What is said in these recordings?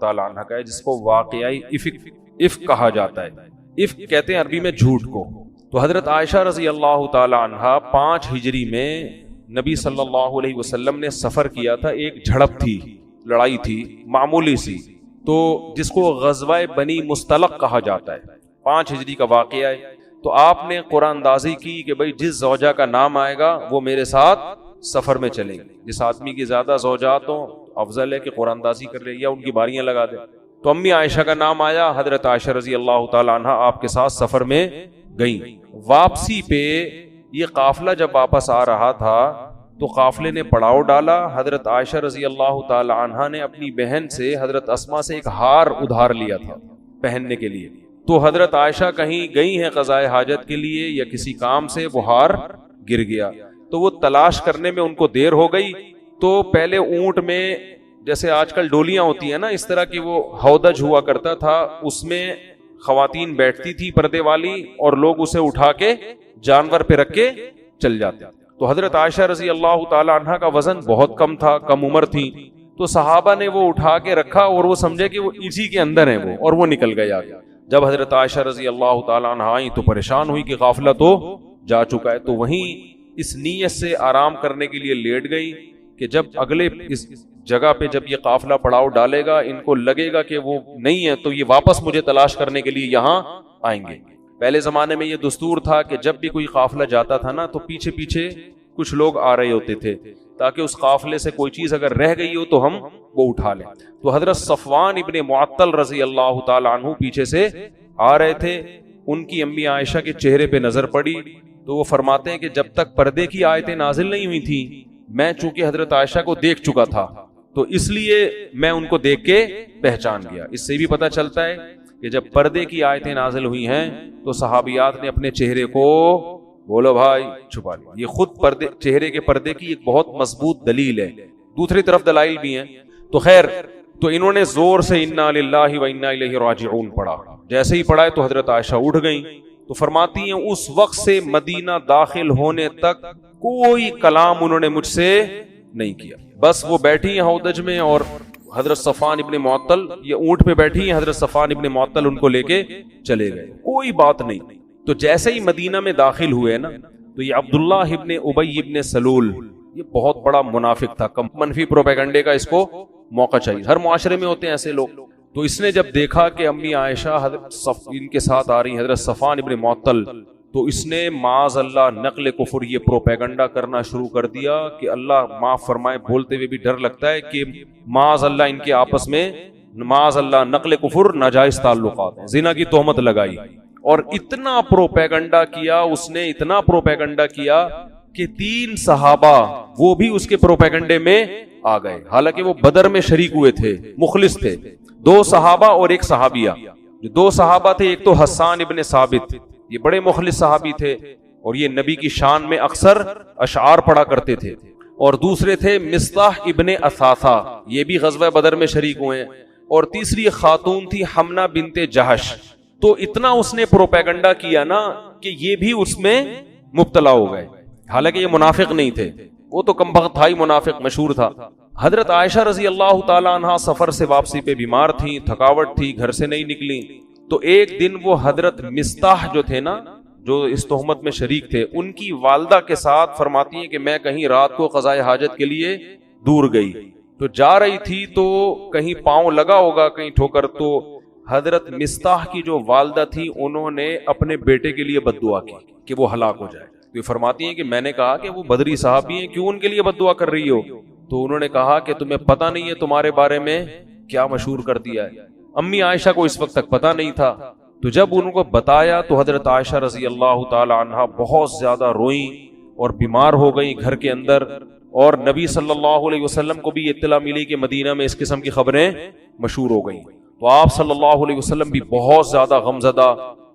تعالیٰ عنہ کا ہے، جس کو واقعی افک کہا جاتا ہے۔ افک کہتے ہیں عربی میں جھوٹ کو۔ تو حضرت عائشہ رضی اللہ تعالیٰ عنہ 5 ہجری میں نبی صلی اللہ علیہ وسلم نے سفر کیا تھا، ایک جھڑپ تھی، لڑائی تھی معمولی سی، تو جس کو غزوہ بنی مستلق کہا جاتا ہے، 5 ہجری کا واقعہ ہے۔ تو آپ نے قرآن اندازی کی کہ بھائی جس زوجہ کا نام آئے گا وہ میرے ساتھ سفر میں چلیں گے۔ جس آدمی کی زیادہ زوجات ہوں افضل ہے کہ قرآن اندازی کر لے یا ان کی باریاں لگا دے۔ تو امی عائشہ کا نام آیا، حضرت عائشہ رضی اللہ تعالی عنہ آپ کے ساتھ سفر میں گئیں۔ واپسی پہ یہ قافلہ جب واپس آ رہا تھا تو قافلے نے پڑاؤ ڈالا۔ حضرت عائشہ رضی اللہ تعالی عنہ نے اپنی بہن سے، حضرت اسماء سے، ایک ہار ادھار لیا تھا پہننے کے لیے۔ تو حضرت عائشہ کہیں گئی ہیں قضائے حاجت کے لیے یا کسی کام سے، وہ ہار گر گیا۔ تو وہ تلاش کرنے میں ان کو دیر ہو گئی۔ تو پہلے اونٹ میں جیسے آج کل ڈولیاں ہوتی ہیں نا، اس طرح کی وہ ہودج ہوا کرتا تھا، اس میں خواتین بیٹھتی تھی پردے والی، اور لوگ اسے اٹھا کے جانور پہ رکھ کے چل جاتے۔ تو حضرت عائشہ رضی اللہ تعالی عنہ کا وزن بہت کم تھا، کم عمر تھی، تو صحابہ نے وہ اٹھا کے رکھا اور وہ سمجھے کہ وہ اسی کے اندر ہیں وہ، اور وہ نکل گئے آگے۔ جب حضرت عائشہ رضی اللہ تعالی عنہ آئیں تو پریشان ہوئی کہ قافلہ تو جا چکا ہے۔ تو وہیں اس نیت سے آرام کرنے کے لیے لیٹ گئی کہ جب اگلے اس جگہ پہ جب یہ قافلہ پڑاؤ ڈالے گا، ان کو لگے گا کہ وہ نہیں ہے تو یہ واپس مجھے تلاش کرنے کے لیے یہاں آئیں گے۔ پہلے زمانے میں یہ دستور تھا کہ جب بھی کوئی قافلہ جاتا تھا نا تو پیچھے پیچھے کچھ لوگ آ رہے ہوتے تھے تاکہ اس قافلے سے کوئی چیز اگر رہ گئی ہو تو ہم وہ اٹھا لیں۔ تو حضرت صفوان ابن معطل رضی اللہ تعالی عنہ پیچھے سے آ رہے تھے، ان کی امی عائشہ کے چہرے پہ نظر پڑی تو وہ فرماتے ہیں کہ جب تک پردے کی آیتیں نازل نہیں ہوئی تھیں، میں چونکہ حضرت عائشہ کو دیکھ چکا تھا تو اس لیے میں ان کو دیکھ کے پہچان گیا۔ اس سے بھی پتہ چلتا ہے کہ جب پردے کی آیتیں نازل ہوئی ہیں تو صحابیات نے اپنے چہرے کو، بولو بھائی، چھپا لیا۔ یہ خود پردے، چہرے کے پردے کی ایک بہت مضبوط دلیل ہے، دوسری طرف دلائل بھی ہیں۔ تو خیر، تو انہوں نے زور سے انا للہ و انا الیہ راجعون پڑھا۔ جیسے ہی پڑھا تو حضرت عائشہ اٹھ گئیں۔ تو فرماتی ہیں اس وقت سے مدینہ داخل ہونے تک کوئی کلام انہوں نے مجھ سے نہیں کیا، بس وہ بیٹھی ہیں ہودج میں، اور حضرت صفوان ابن معطل یہ اونٹ پہ بیٹھی ہیں، حضرت صفوان ابن معطل ان کو لے کے چلے گئے، کوئی بات نہیں۔ تو جیسے ہی مدینہ میں داخل ہوئے نا تو یہ عبداللہ ابن ابی ابن سلول، یہ بہت بڑا منافق تھا، منفی پروپیگنڈے کا اس کو موقع چاہیے، ہر معاشرے میں ہوتے ہیں ایسے لوگ۔ تو اس نے جب دیکھا کہ امی عائشہ ان کے ساتھ آ رہی حضرت صفوان ابن معطل، تو اس نے معاذ اللہ نقل کفر، یہ پروپیگنڈا کرنا شروع کر دیا کہ اللہ معاف فرمائے، بولتے ہوئے بھی ڈر لگتا ہے کہ معاذ اللہ ان کے آپس میں معاذ اللہ نقل کفر، ناجائز تعلقات ہیں، زنا کی تہمت لگائی، اور اتنا پروپیگنڈا کیا اس نے، اتنا پروپیگنڈا کیا کہ 3 صحابہ وہ بھی اس کے پروپیگنڈے میں آ گئے، حالانکہ وہ بدر میں شریک ہوئے تھے، مخلص تھے۔ 2 صحابہ اور 1 صحابیہ۔ جو 2 صحابہ تھے، ایک تو حسان ابن ثابت، یہ بڑے مخلص صحابی تھے اور یہ نبی کی شان میں اکثر اشعار پڑھا کرتے تھے، اور دوسرے تھے مصطح ابن اثاثہ، یہ بھی غزوہ بدر میں شریک ہوئے ہیں، اور تیسری ایک خاتون تھی حمنہ بنت جہش۔ تو اتنا اس نے پروپیگنڈا کیا نا کہ یہ بھی اس میں مبتلا ہو گئے، حالانکہ یہ منافق نہیں تھے، وہ تو کمبخت تھا ہی، منافق مشہور تھا۔ حضرت عائشہ رضی اللہ تعالی عنہا سفر سے واپسی پہ بیمار تھیں، تھکاوٹ تھی، گھر سے نہیں نکلی۔ تو ایک دن وہ حضرت مصطح جو تھے نا، جو اس تہمت میں شریک تھے، ان کی والدہ کے ساتھ فرماتی ہیں کہ میں کہیں رات کو قضائے حاجت کے لیے دور گئی، تو جا رہی تھی تو کہیں پاؤں لگا ہوگا کہیں ٹھوکر، تو حضرت مصطح کی جو والدہ تھی انہوں نے اپنے بیٹے کے لیے بد دعا کی کہ وہ ہلاک ہو جائے۔ تو فرماتی ہیں کہ میں نے کہا کہ وہ بدری صحابی ہیں، کیوں ان کے لیے بد دعا کر رہی ہو؟ تو انہوں نے کہا کہ تمہیں پتہ نہیں ہے تمہارے بارے میں کیا مشہور کر دیا ہے۔ امی عائشہ کو اس وقت تک پتہ نہیں تھا، تو جب ان کو بتایا تو حضرت عائشہ رضی اللہ تعالی عنہا بہت زیادہ روئیں اور بیمار ہو گئیں گھر کے اندر، اور نبی صلی اللہ علیہ وسلم کو بھی اطلاع ملی کہ مدینہ میں اس قسم کی خبریں مشہور ہو گئیں، تو آپ صلی اللہ علیہ وسلم بھی بہت زیادہ غمزدہ۔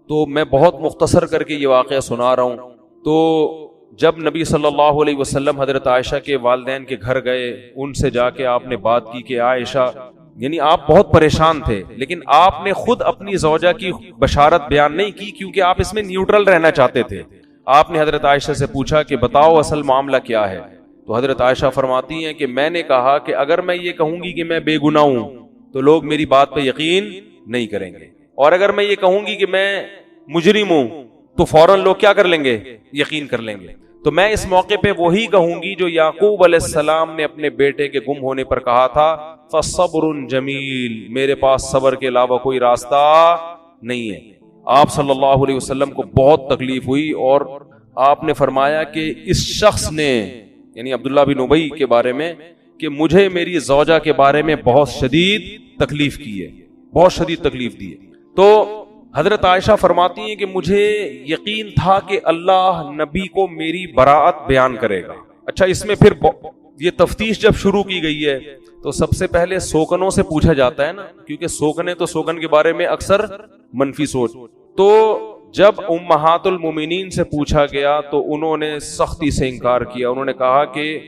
تو میں بہت مختصر کر کے یہ واقعہ سنا رہا ہوں۔ تو جب نبی صلی اللہ علیہ وسلم حضرت عائشہ کے والدین کے گھر گئے، ان سے جا کے آپ نے بات کی کہ عائشہ، یعنی آپ بہت پریشان تھے، لیکن آپ نے خود اپنی زوجہ کی بشارت بیان نہیں کی کیونکہ آپ اس میں نیوٹرل رہنا چاہتے تھے۔ آپ نے حضرت عائشہ سے پوچھا کہ بتاؤ اصل معاملہ کیا ہے؟ تو حضرت عائشہ فرماتی ہیں کہ میں نے کہا کہ اگر میں یہ کہوں گی کہ میں بے گناہ ہوں تو لوگ میری بات پہ یقین نہیں کریں گے، اور اگر میں یہ کہوں گی کہ میں مجرم ہوں تو فوراً لوگ کیا کر لیں گے؟ یقین کر لیں گے۔ تو میں اس موقع پہ وہی کہوں گی جو یعقوب علیہ السلام نے اپنے بیٹے کے گم ہونے پر کہا تھا، فَصَبْرٌ جَمِيلٌ، میرے پاس صبر کے علاوہ کوئی راستہ نہیں ہے۔ آپ صلی اللہ علیہ وسلم کو بہت تکلیف ہوئی، اور آپ نے فرمایا کہ اس شخص نے، یعنی عبداللہ بن ابی کے بارے میں، کہ مجھے میری زوجہ کے بارے میں بہت شدید تکلیف کی ہے، بہت شدید تکلیف دی ہے۔ تو حضرت عائشہ فرماتی ہیں کہ مجھے یقین تھا کہ اللہ نبی کو میری براءت بیان کرے گا۔ اچھا، اس میں پھر یہ تفتیش جب شروع کی گئی ہے تو سب سے پہلے سوکنوں سے پوچھا جاتا ہے نا، کیونکہ سوکنے تو سوکن کے بارے میں اکثر منفی سوچ۔ تو جب امہات المومنین سے پوچھا گیا تو انہوں نے سختی سے انکار کیا، انہوں نے کہا کہ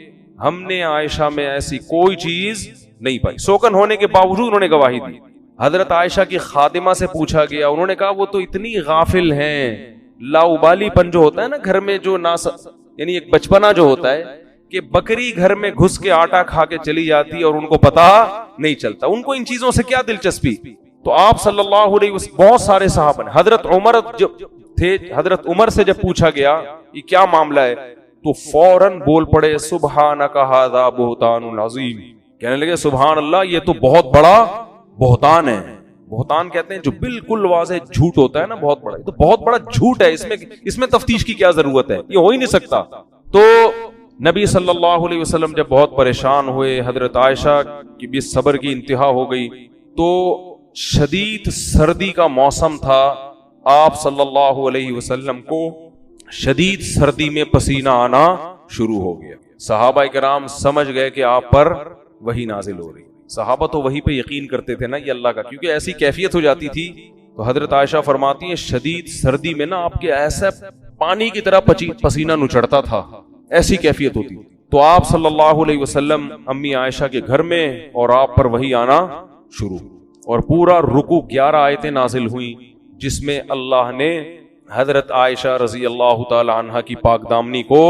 ہم نے عائشہ میں ایسی کوئی چیز نہیں پائی، سوکن ہونے کے باوجود انہوں نے گواہی دی۔ حضرت عائشہ کی خادمہ سے پوچھا گیا، انہوں نے کہا وہ تو اتنی غافل ہیں، لاؤبالی پن جو ہوتا ہے نا گھر میں، جو یعنی ایک بچپنا جو ہوتا ہے کہ بکری گھر میں گھس کے آٹا کھا کے چلی جاتی اور ان کو پتا نہیں چلتا، ان کو ان چیزوں سے کیا دلچسپی۔ تو آپ صلی اللہ علیہ وسلم، بہت سارے صحابہ نے، حضرت عمر جب تھے، حضرت عمر سے جب پوچھا گیا یہ کیا معاملہ ہے تو فوراً بول پڑے سبحانک ھذا بہتان عظیم، کہنے لگے سبحان اللہ، یہ تو بہت بڑا بہتان ہے۔ بہتان کہتے ہیں جو بالکل واضح جھوٹ ہوتا ہے نا، بہت بڑا، یہ تو بہت بڑا جھوٹ ہے، اس میں تفتیش کی کیا ضرورت ہے، یہ ہو ہی نہیں سکتا۔ تو نبی صلی اللہ علیہ وسلم جب بہت پریشان ہوئے، حضرت عائشہ کی بھی صبر کی انتہا ہو گئی، تو شدید سردی کا موسم تھا، آپ صلی اللہ علیہ وسلم کو شدید سردی میں پسینہ آنا شروع ہو گیا۔ صحابہ کرام سمجھ گئے کہ آپ پر وحی نازل ہو رہی۔ صحابہ تو وحی پہ یقین کرتے تھے نا، یہ اللہ کا، کیونکہ ایسی کیفیت ہو جاتی تھی۔ تو حضرت عائشہ فرماتی ہیں شدید سردی میں نا آپ کے ایسا پانی کی طرح پسینہ نچڑتا تھا، ایسی کیفیت ہوتی۔ تو آپ صلی اللہ علیہ وسلم امی عائشہ کے گھر میں، اور آپ پر وحی آنا شروع، اور پورا رکوع 11 آیتیں نازل ہوئیں جس میں اللہ نے حضرت عائشہ رضی اللہ تعالی عنہا کی پاک دامنی کو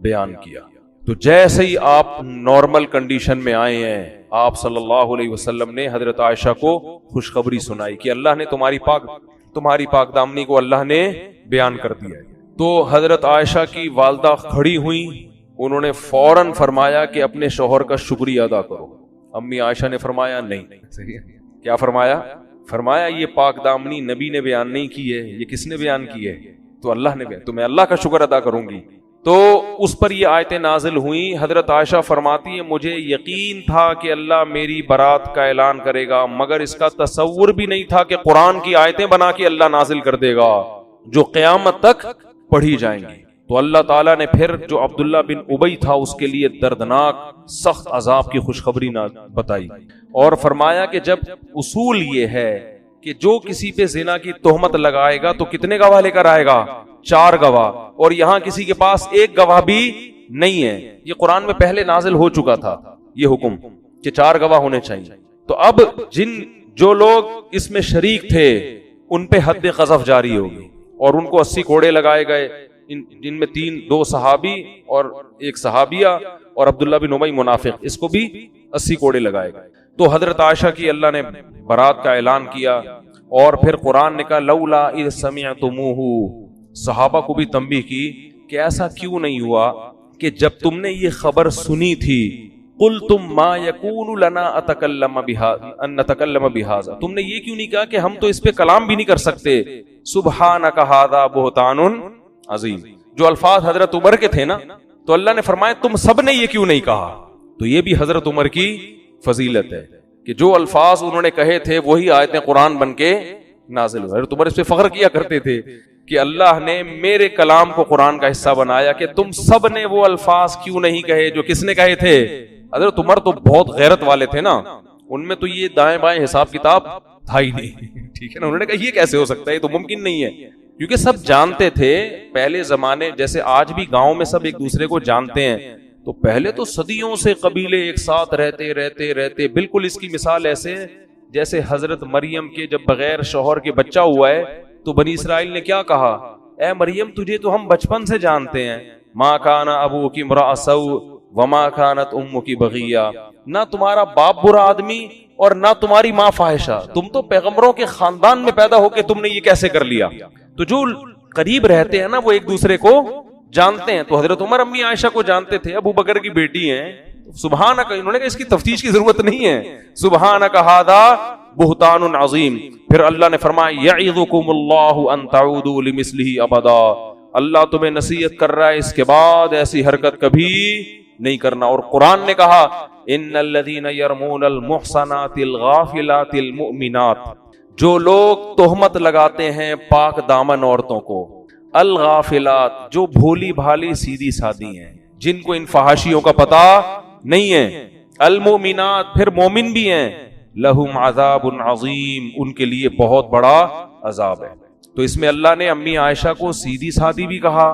بیان کیا۔ تو جیسے ہی آپ نارمل کنڈیشن میں آئے ہیں، آپ صلی اللہ علیہ وسلم نے حضرت عائشہ کو خوشخبری سنائی کہ اللہ نے تمہاری پاک دامنی کو اللہ نے بیان کر دیا ہے۔ تو حضرت عائشہ کی والدہ کھڑی ہوئیں، انہوں نے فوراً فرمایا کہ اپنے شوہر کا شکریہ ادا کرو۔ امی عائشہ نے فرمایا نہیں، کیا فرمایا؟ فرمایا یہ پاک دامنی نبی نے بیان نہیں کی ہے، یہ کس نے بیان کی ہے؟ تو اللہ نے بیان، تو میں اللہ کا شکر ادا کروں گی۔ تو اس پر یہ آیتیں نازل ہوئیں۔ حضرت عائشہ فرماتی ہیں مجھے یقین تھا کہ اللہ میری برات کا اعلان کرے گا، مگر اس کا تصور بھی نہیں تھا کہ قرآن کی آیتیں بنا کے اللہ نازل کر دے گا جو قیامت تک پڑھی جائیں گی۔ تو اللہ تعالیٰ نے پھر جو عبداللہ بن ابی تھا اس کے لیے دردناک سخت عذاب کی خوشخبری بتائی، اور فرمایا کہ جب اصول یہ ہے کہ جو کسی پہ زنا کی تہمت لگائے گا تو کتنے گواہ لے کر آئے گا؟ 4 گواہ، اور یہاں کسی کے پاس 1 گواہ بھی نہیں ہے۔ یہ قرآن میں پہلے نازل ہو چکا تھا یہ حکم کہ 4 گواہ ہونے چاہیے۔ تو اب جو لوگ اس میں شریک تھے ان پہ حد قذف جاری ہوگی، اور ان کو 80 کوڑے لگائے گئے، جن میں 2 صحابی اور 1 صحابیہ اور عبداللہ بن ابی منافق، اس کو بھی 80 کوڑے لگائے گئے۔ تو حضرت عائشہ کی اللہ نے برات کا اعلان کیا، اور پھر قرآن نے کہا لولا اذ سمعتموہ، صحابہ کو بھی تنبیہ کی کہ ایسا کیوں نہیں ہوا کہ جب تم نے یہ خبر سنی تھی قلتم ما یکون لنا ان نتکلم بہذا، تم نے یہ کیوں نہیں کہا کہ ہم تو اس پہ کلام بھی نہیں کر سکتے، سبحانک ھذا بہتان عظیم، جو الفاظ حضرت عمر کے تھے نا، تو اللہ نے فرمایا تم سب نے یہ کیوں نہیں کہا۔ تو یہ بھی حضرت عمر کی فضیلت ہے کہ جو الفاظ انہوں نے کہے تھے وہی آیتیں قرآن بن کے نازل ہوئے۔ حضرت عمر اس پہ فخر کیا کرتے تھے کہ اللہ نے میرے کلام کو قرآن کا حصہ بنایا، کہ تم سب نے وہ الفاظ کیوں نہیں کہے جو کس نے کہے تھے؟ حضرت عمر تو بہت غیرت والے تھے نا، ان میں تو یہ دائیں بائیں حساب کتاب تھا ہی نہیں، ٹھیک ہے نا۔ انہوں نے کہا یہ کیسے ہو سکتا ہے، یہ تو ممکن نہیں ہے، کیونکہ سب جانتے تھے پہلے زمانے، جیسے آج بھی گاؤں میں سب ایک دوسرے کو جانتے ہیں، تو پہلے تو صدیوں سے قبیلے ایک ساتھ رہتے، بالکل اس کی مثال ایسے جیسے حضرت مریم کے جب بغیر شوہر کے بچہ ہوا ہے تو بنی اسرائیل نے کیا کہا، اے مریم تجھے تو ہم بچپن سے جانتے ہیں، ما کان ابوکی امرأ سوء وما کانت امکی بغیہ، نہ تمہارا باپ برا آدمی اور نہ تمہاری ماں فاحشہ. تم تو پیغمبروں کے خاندان میں پیدا ہو کے تم نے یہ کیسے کر لیا؟ تو جو قریب رہتے ہیں نا وہ ایک دوسرے کو جانتے ہیں. تو حضرت عمر امی عائشہ کو جانتے تھے, ابو بکر کی بیٹی ہیں. سبحانک, انہوں نے کہا اس کی تفتیش کی ضرورت نہیں ہے. سبحانک ھذا بہتان عظیم. پھر اللہ نے فرمایا یعظکم اللہ ان تعودوا لمثلہ ابدا. اللہ تمہیں نصیحت کر رہا ہے اس کے بعد ایسی حرکت کبھی نہیں کرنا. اور قرآن نے کہا ان الذین یرمون المحصنات الغافلات المؤمنات, جو لوگ تہمت لگاتے ہیں پاک دامن عورتوں کو, الغافلات جو بھولی بھالی سیدھی سادی ہیں, جن کو ان فحاشیوں کا پتہ نہیں ہے, المؤمنات پھر مومن بھی ہیں, لہم عذاب عظیم ان کے لیے بہت بڑا عذاب ہے. تو اس میں اللہ نے امی عائشہ کو سیدھی سادی بھی کہا,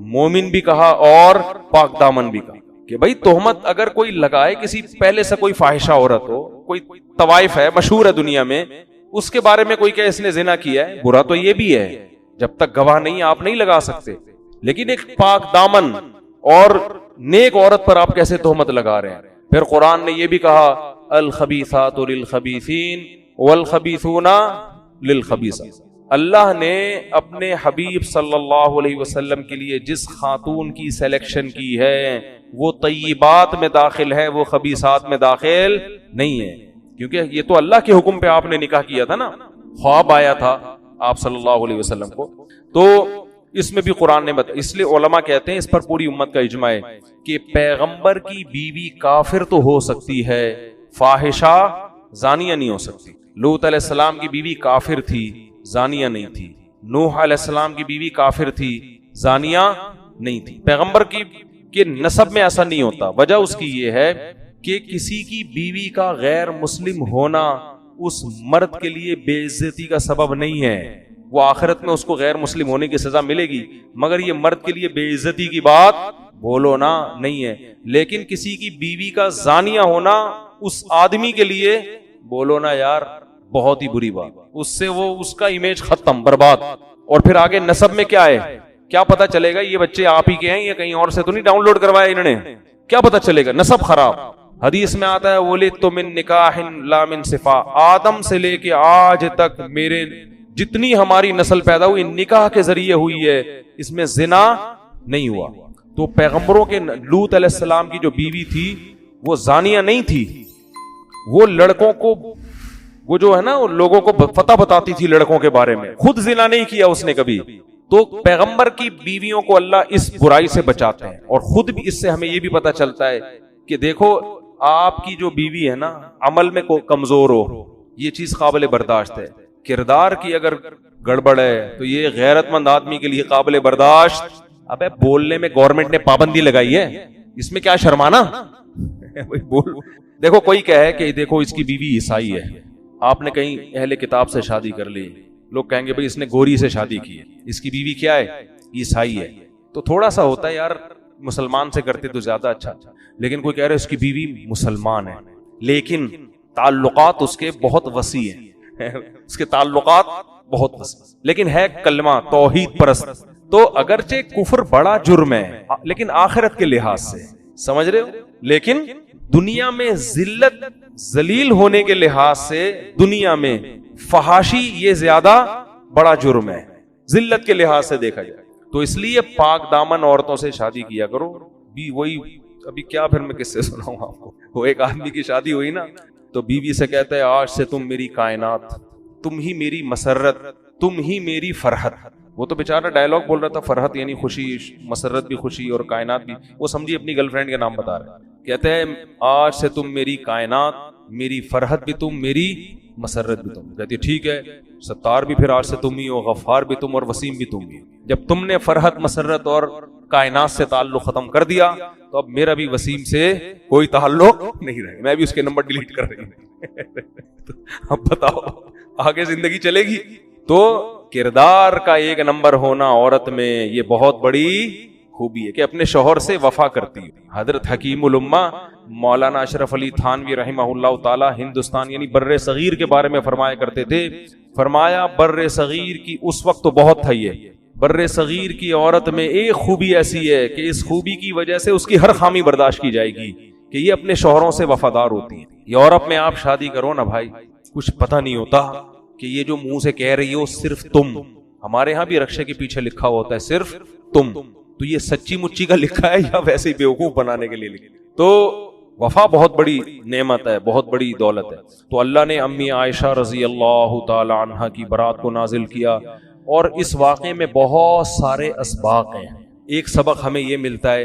مومن بھی کہا اور پاک دامن بھی کہا کہ بھائی تہمت اگر کوئی لگائے کسی پہلے سے کوئی فاحشہ عورت ہو, کوئی طوائف ہے مشہور ہے دنیا میں, اس کے بارے میں کوئی کہ اس نے زنا کیا ہے, برا تو یہ بھی ہے, جب تک گواہ نہیں آپ نہیں لگا سکتے. لیکن ایک پاک دامن اور نیک عورت پر آپ کیسے تہمت لگا رہے ہیں؟ پھر قرآن نے یہ بھی کہا الخبیثات للخبیثین والخبیثون للخبیثات. اللہ نے اپنے حبیب صلی اللہ علیہ وسلم کے لیے جس خاتون کی سلیکشن کی ہے وہ طیبات میں داخل ہے, وہ خبیثات میں داخل نہیں ہے. کیونکہ یہ تو اللہ کے حکم پہ آپ نے نکاح کیا تھا نا, خواب آیا تھا آپ صلی اللہ علیہ وسلم کو, تو اس میں بھی قرآن نے بتایا. اس لیے علماء کہتے ہیں اس پر پوری امت کا اجماع ہے کہ پیغمبر کی بیوی کافر تو ہو سکتی ہے, فاحشہ زانیہ نہیں ہو سکتی. لوط علیہ السلام کی بیوی کافر تھی, زانیہ نہیں تھی. نوح علیہ السلام کی بیوی کافر تھی, زانیہ نہیں تھی. پیغمبر کی نسب میں ایسا نہیں ہوتا. وجہ اس کی یہ ہے کہ کسی کی بیوی کا غیر مسلم ہونا اس مرد کے لیے بے عزتی کا سبب نہیں ہے. وہ آخرت میں اس کو غیر مسلم ہونے کی سزا ملے گی, مگر یہ مرد کے لیے بے عزتی کی بات بولو نا نہیں ہے. لیکن کسی کی بیوی کا زانیہ ہونا اس آدمی کے لیے بولو نا یار بہت ہی بری بات, اس سے وہ اس کا امیج ختم, برباد. اور پھر آگے نسب میں کیا ہے, کیا پتا چلے گا یہ بچے آپ ہی کے ہیں یا کہیں اور سے تو نہیں ڈاؤن لوڈ کروایا انہوں نے, کیا پتا چلے گا؟ نسب خراب. حدیث میں آتا ہے ولدت من نکاح لا من صفا, آدم سے لے کے آج تک میرے جتنی ہماری نسل پیدا ہوئی نکاح کے ذریعے ہوئی ہے, اس میں زنا نہیں ہوا. تو پیغمبروں کے لوط علیہ السلام کی جو بیوی تھی وہ زانیہ نہیں تھی, وہ لڑکوں کو وہ جو ہے نا لوگوں کو فتح بتاتی تھی لڑکوں کے بارے میں, خود زنا نہیں کیا اس نے کبھی. تو پیغمبر کی بیویوں کو اللہ اس برائی سے بچاتے ہیں. اور خود بھی اس سے ہمیں یہ بھی پتا چلتا ہے کہ دیکھو آپ کی جو بیوی ہے نا عمل میں کو کمزور ہو, یہ چیز قابل برداشت ہے. کردار کی اگر گڑبڑ ہے تو یہ غیرت مند آدمی کے لیے قابل برداشت. ابے بولنے میں گورنمنٹ نے پابندی لگائی ہے, اس میں کیا شرمانا؟ دیکھو کوئی کہے کہ دیکھو اس کی بیوی عیسائی ہے, آپ نے کہیں اہل کتاب سے شادی کر لی, لوگ کہیں گے بھئی اس نے گوری سے شادی کی ہے, اس کی بیوی کیا ہے, عیسائی ہے. تو تھوڑا سا ہوتا ہے یار مسلمان سے کرتے تو زیادہ اچھا. لیکن کوئی کہہ رہا ہے اس کی بیوی مسلمان ہے لیکن تعلقات اس کے بہت وسیع ہیں, اس کے تعلقات بہت وسیع, لیکن ہے کلمہ توحید پرست. تو اگرچہ کفر بڑا جرم ہے لیکن آخرت کے لحاظ سے, سمجھ رہے ہو, لیکن دنیا میں ذلت ذلیل ہونے کے لحاظ سے دنیا میں فحاشی یہ زیادہ بڑا جرم ہے ذلت کے لحاظ سے دیکھا جائے. تو اس لیے پاک دامن عورتوں سے شادی کیا کرو. بھی وہی ابھی کیا پھر میں کس سے سناؤں آپ کو, وہ ایک آدمی کی شادی ہوئی نا تو بیوی سے کہتا ہے آج سے تم میری کائنات, تم ہی میری مسرت, تم ہی میری فرحت. وہ تو بیچارہ ڈائلاگ بول رہا تھا, فرحت یعنی خوشی, مسرت بھی خوشی اور کائنات بھی, وہ سمجھی اپنی گرل فرینڈ کے نام بتا رہے ہیں. کہتے ہیں آج سے تم میری کائنات, میری فرحت بھی تم, میری مسرت بھی تم. کہتی ہے ٹھیک ہے, ستار بھی پھر آج سے تم ہی ہو, غفار بھی تم اور وسیم بھی تم ہی. جب تم نے فرحت مسرت اور کائنات سے تعلق ختم کر دیا تو اب میرا بھی وسیم سے کوئی تعلق نہیں رہے, میں بھی اس کے نمبر ڈیلیٹ کر رہی ہوں. اب بتاؤ آگے زندگی چلے گی؟ تو کردار کا ایک نمبر ہونا عورت میں یہ بہت بڑی خوبی ہے کہ اپنے شوہر سے وفا کرتی ہے. حضرت حکیم الامہ مولانا اشرف علی تھانوی رحمہ اللہ تعالی ہندوستان یعنی بر صغیر کے بارے میں فرمایا کرتے تھے, فرمایا بر صغیر کی اس وقت تو بہت تھا, یہ بر صغیر کی عورت میں ایک خوبی ایسی ہے کہ اس خوبی کی وجہ سے اس کی ہر خامی برداشت کی جائے گی کہ یہ اپنے شوہروں سے وفادار ہوتی ہیں. یورپ میں آپ شادی کرو نا بھائی, کچھ پتہ نہیں ہوتا کہ یہ جو منہ سے کہہ رہی ہو صرف تم, ہمارے ہاں بھی رکشے کے پیچھے لکھا ہوتا ہے صرف تم, تو یہ سچی مچی کا لکھا ہے یا ویسے ہی بیوقوف بنانے کے لیے لکھا؟ تو وفا بہت بڑی نعمت ہے, بہت بڑی دولت ہے. تو اللہ نے امی عائشہ رضی اللہ تعالی عنہا کی برات کو نازل کیا, اور اس واقعے میں بہت سارے اسباق ہیں. ایک سبق ہمیں یہ ملتا ہے,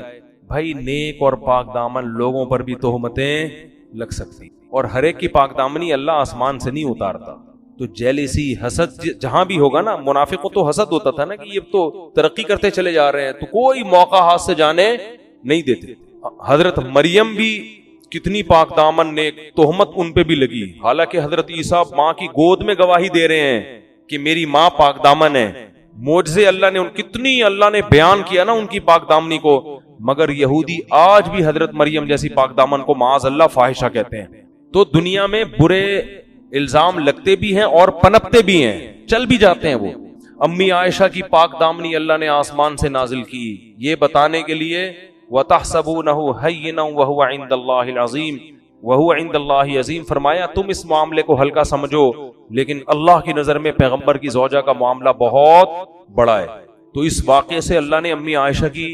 بھائی نیک اور پاک دامن لوگوں پر بھی تہمتیں لگ سکتی, اور ہر ایک کی پاک دامنی اللہ آسمان سے نہیں اتارتا. تو جیلیسی حسد جہاں بھی ہوگا نا, منافق کو تو حسد ہوتا تھا نا کہ یہ تو ترقی کرتے چلے جا رہے ہیں, تو کوئی موقع ہاتھ سے جانے نہیں دیتے. حضرت مریم بھی کتنی پاک دامن نے, تہمت ان پہ بھی لگی, حالانکہ حضرت عیسیٰ ماں کی گود میں گواہی دے رہے ہیں کہ میری ماں پاک دامن ہے. معجزے اللہ نے کتنی اللہ نے بیان کیا نا ان کی پاک دامنی کو, مگر یہودی آج بھی حضرت مریم جیسی پاک دامن کو معاذ اللہ فاحشہ کہتے ہیں. تو دنیا میں برے الزام لگتے بھی ہیں اور پنپتے بھی ہیں, چل بھی جاتے ہیں وہ. امی عائشہ کی پاک دامنی اللہ نے آسمان سے نازل کی یہ بتانے کے لیے, وَتَحْسَبُونَهُ هَيِّنًا وَهُوَ عِندَ اللَّهِ الْعَظِيمِ وَهُوَ عِندَ اللَّهِ عَظِيمٌ, فرمایا تم اس معاملے کو ہلکا سمجھو, لیکن اللہ کی نظر میں پیغمبر کی زوجہ کا معاملہ بہت بڑا ہے. تو اس واقعے سے اللہ نے امی عائشہ کی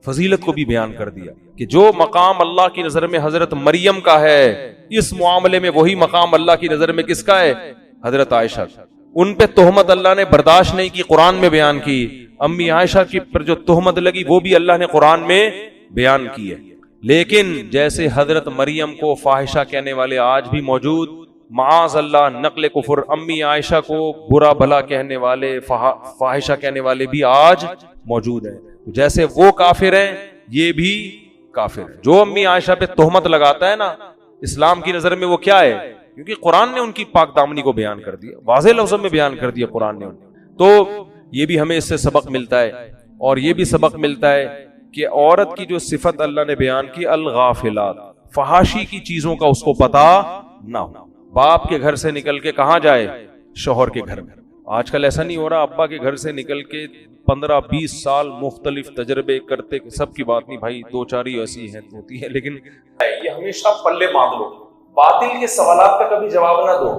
فضیلت کو بھی بیان کر دیا کہ جو مقام اللہ کی نظر میں حضرت مریم کا ہے, اس معاملے میں وہی مقام اللہ کی نظر میں کس کا ہے, حضرت عائشہ. ان پہ تہمت اللہ نے برداشت نہیں کی, قرآن میں بیان کی. امی عائشہ کی پر جو تہمت لگی وہ بھی اللہ نے قرآن میں بیان کی ہے. لیکن جیسے حضرت مریم کو فاحشہ کہنے والے آج بھی موجود, معاذ اللہ نقل کفر, امی عائشہ کو برا بھلا کہنے والے, فاحشہ کہنے والے بھی آج موجود ہیں. جیسے وہ کافر ہیں یہ بھی کافر ہیں. جو امی عائشہ پہ تہمت لگاتا ہے نا, اسلام کی نظر میں وہ کیا ہے, کیونکہ قرآن نے ان کی پاک دامنی کو بیان کر دیا, واضح لفظوں میں بیان کر دیا قرآن نے. تو یہ بھی ہمیں اس سے سبق ملتا ہے. اور یہ بھی سبق ملتا ہے کہ عورت کی جو صفت اللہ نے بیان کی, الغافلات, فحاشی کی چیزوں کا اس کو پتا نہ ہو. باپ کے گھر سے نکل کے کہاں جائے, شوہر کے گھر میں. آج کل ایسا نہیں ہو رہا, ابا کے گھر سے نکل کے 15-20 سال مختلف تجربے کرتے, سب کی بات نہیں بھائی, 2-4 ہی ایسی ہیں ہوتی ہے, لیکن یہ ہمیشہ پلے باندھ لو. باطل کے سوالات کا کبھی جواب نہ دو,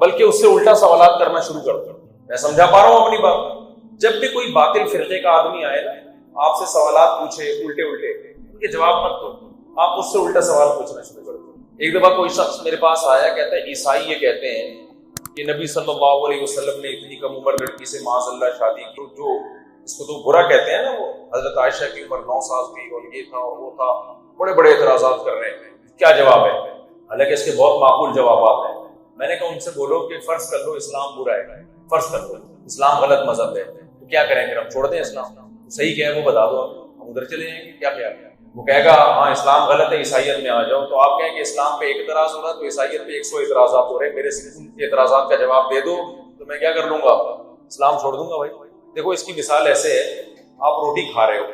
بلکہ اس سے الٹا سوالات کرنا شروع کر دو. میں سمجھا پا رہا ہوں اپنی بات. جب بھی کوئی باطل فرقے کا آدمی آئے نا, آپ سے سوالات پوچھے الٹے ان کے جواب مت دو, آپ اس سے الٹا سوال پوچھنا شروع کر دو. ایک دفعہ کوئی شخص میرے پاس آیا, کہتا ہے عیسائی یہ کہتے ہیں کہ نبی صلی اللہ علیہ وسلم نے اتنی کم عمر لڑکی سے معاذ اللہ شادی کی, جو اس کو تو برا کہتے ہیں نا, وہ حضرت عائشہ کی عمر 9 سال تھی اور یہ تھا اور وہ تھا. بڑے بڑے اعتراضات کر رہے ہیں, کیا جواب ہے؟ حالانکہ اس کے بہت معقول جوابات ہیں. میں نے کہا ان سے بولو کہ فرض کر لو اسلام برا ہے, فرض کر لو اسلام غلط مذہب ہے, تو کیا کریں پھر, ہم چھوڑ دیں اسلام؟ صحیح کیا ہے وہ بتا دو, ہم ادھر چلے جائیں گے. کیا کیا وہ کہے گا ہاں اسلام غلط ہے, عیسائیت میں آ جاؤ. تو آپ کہیں کہ اسلام پہ ایک اعتراض ہو رہا ہے تو عیسائیت پہ 100 اعتراضات ہو رہے ہیں, میرے سے اعتراضات کا جواب دے دو تو میں کیا کر لوں گا, اسلام چھوڑ دوں گا. بھائی دیکھو اس کی مثال ایسے ہے, آپ روٹی کھا رہے ہو,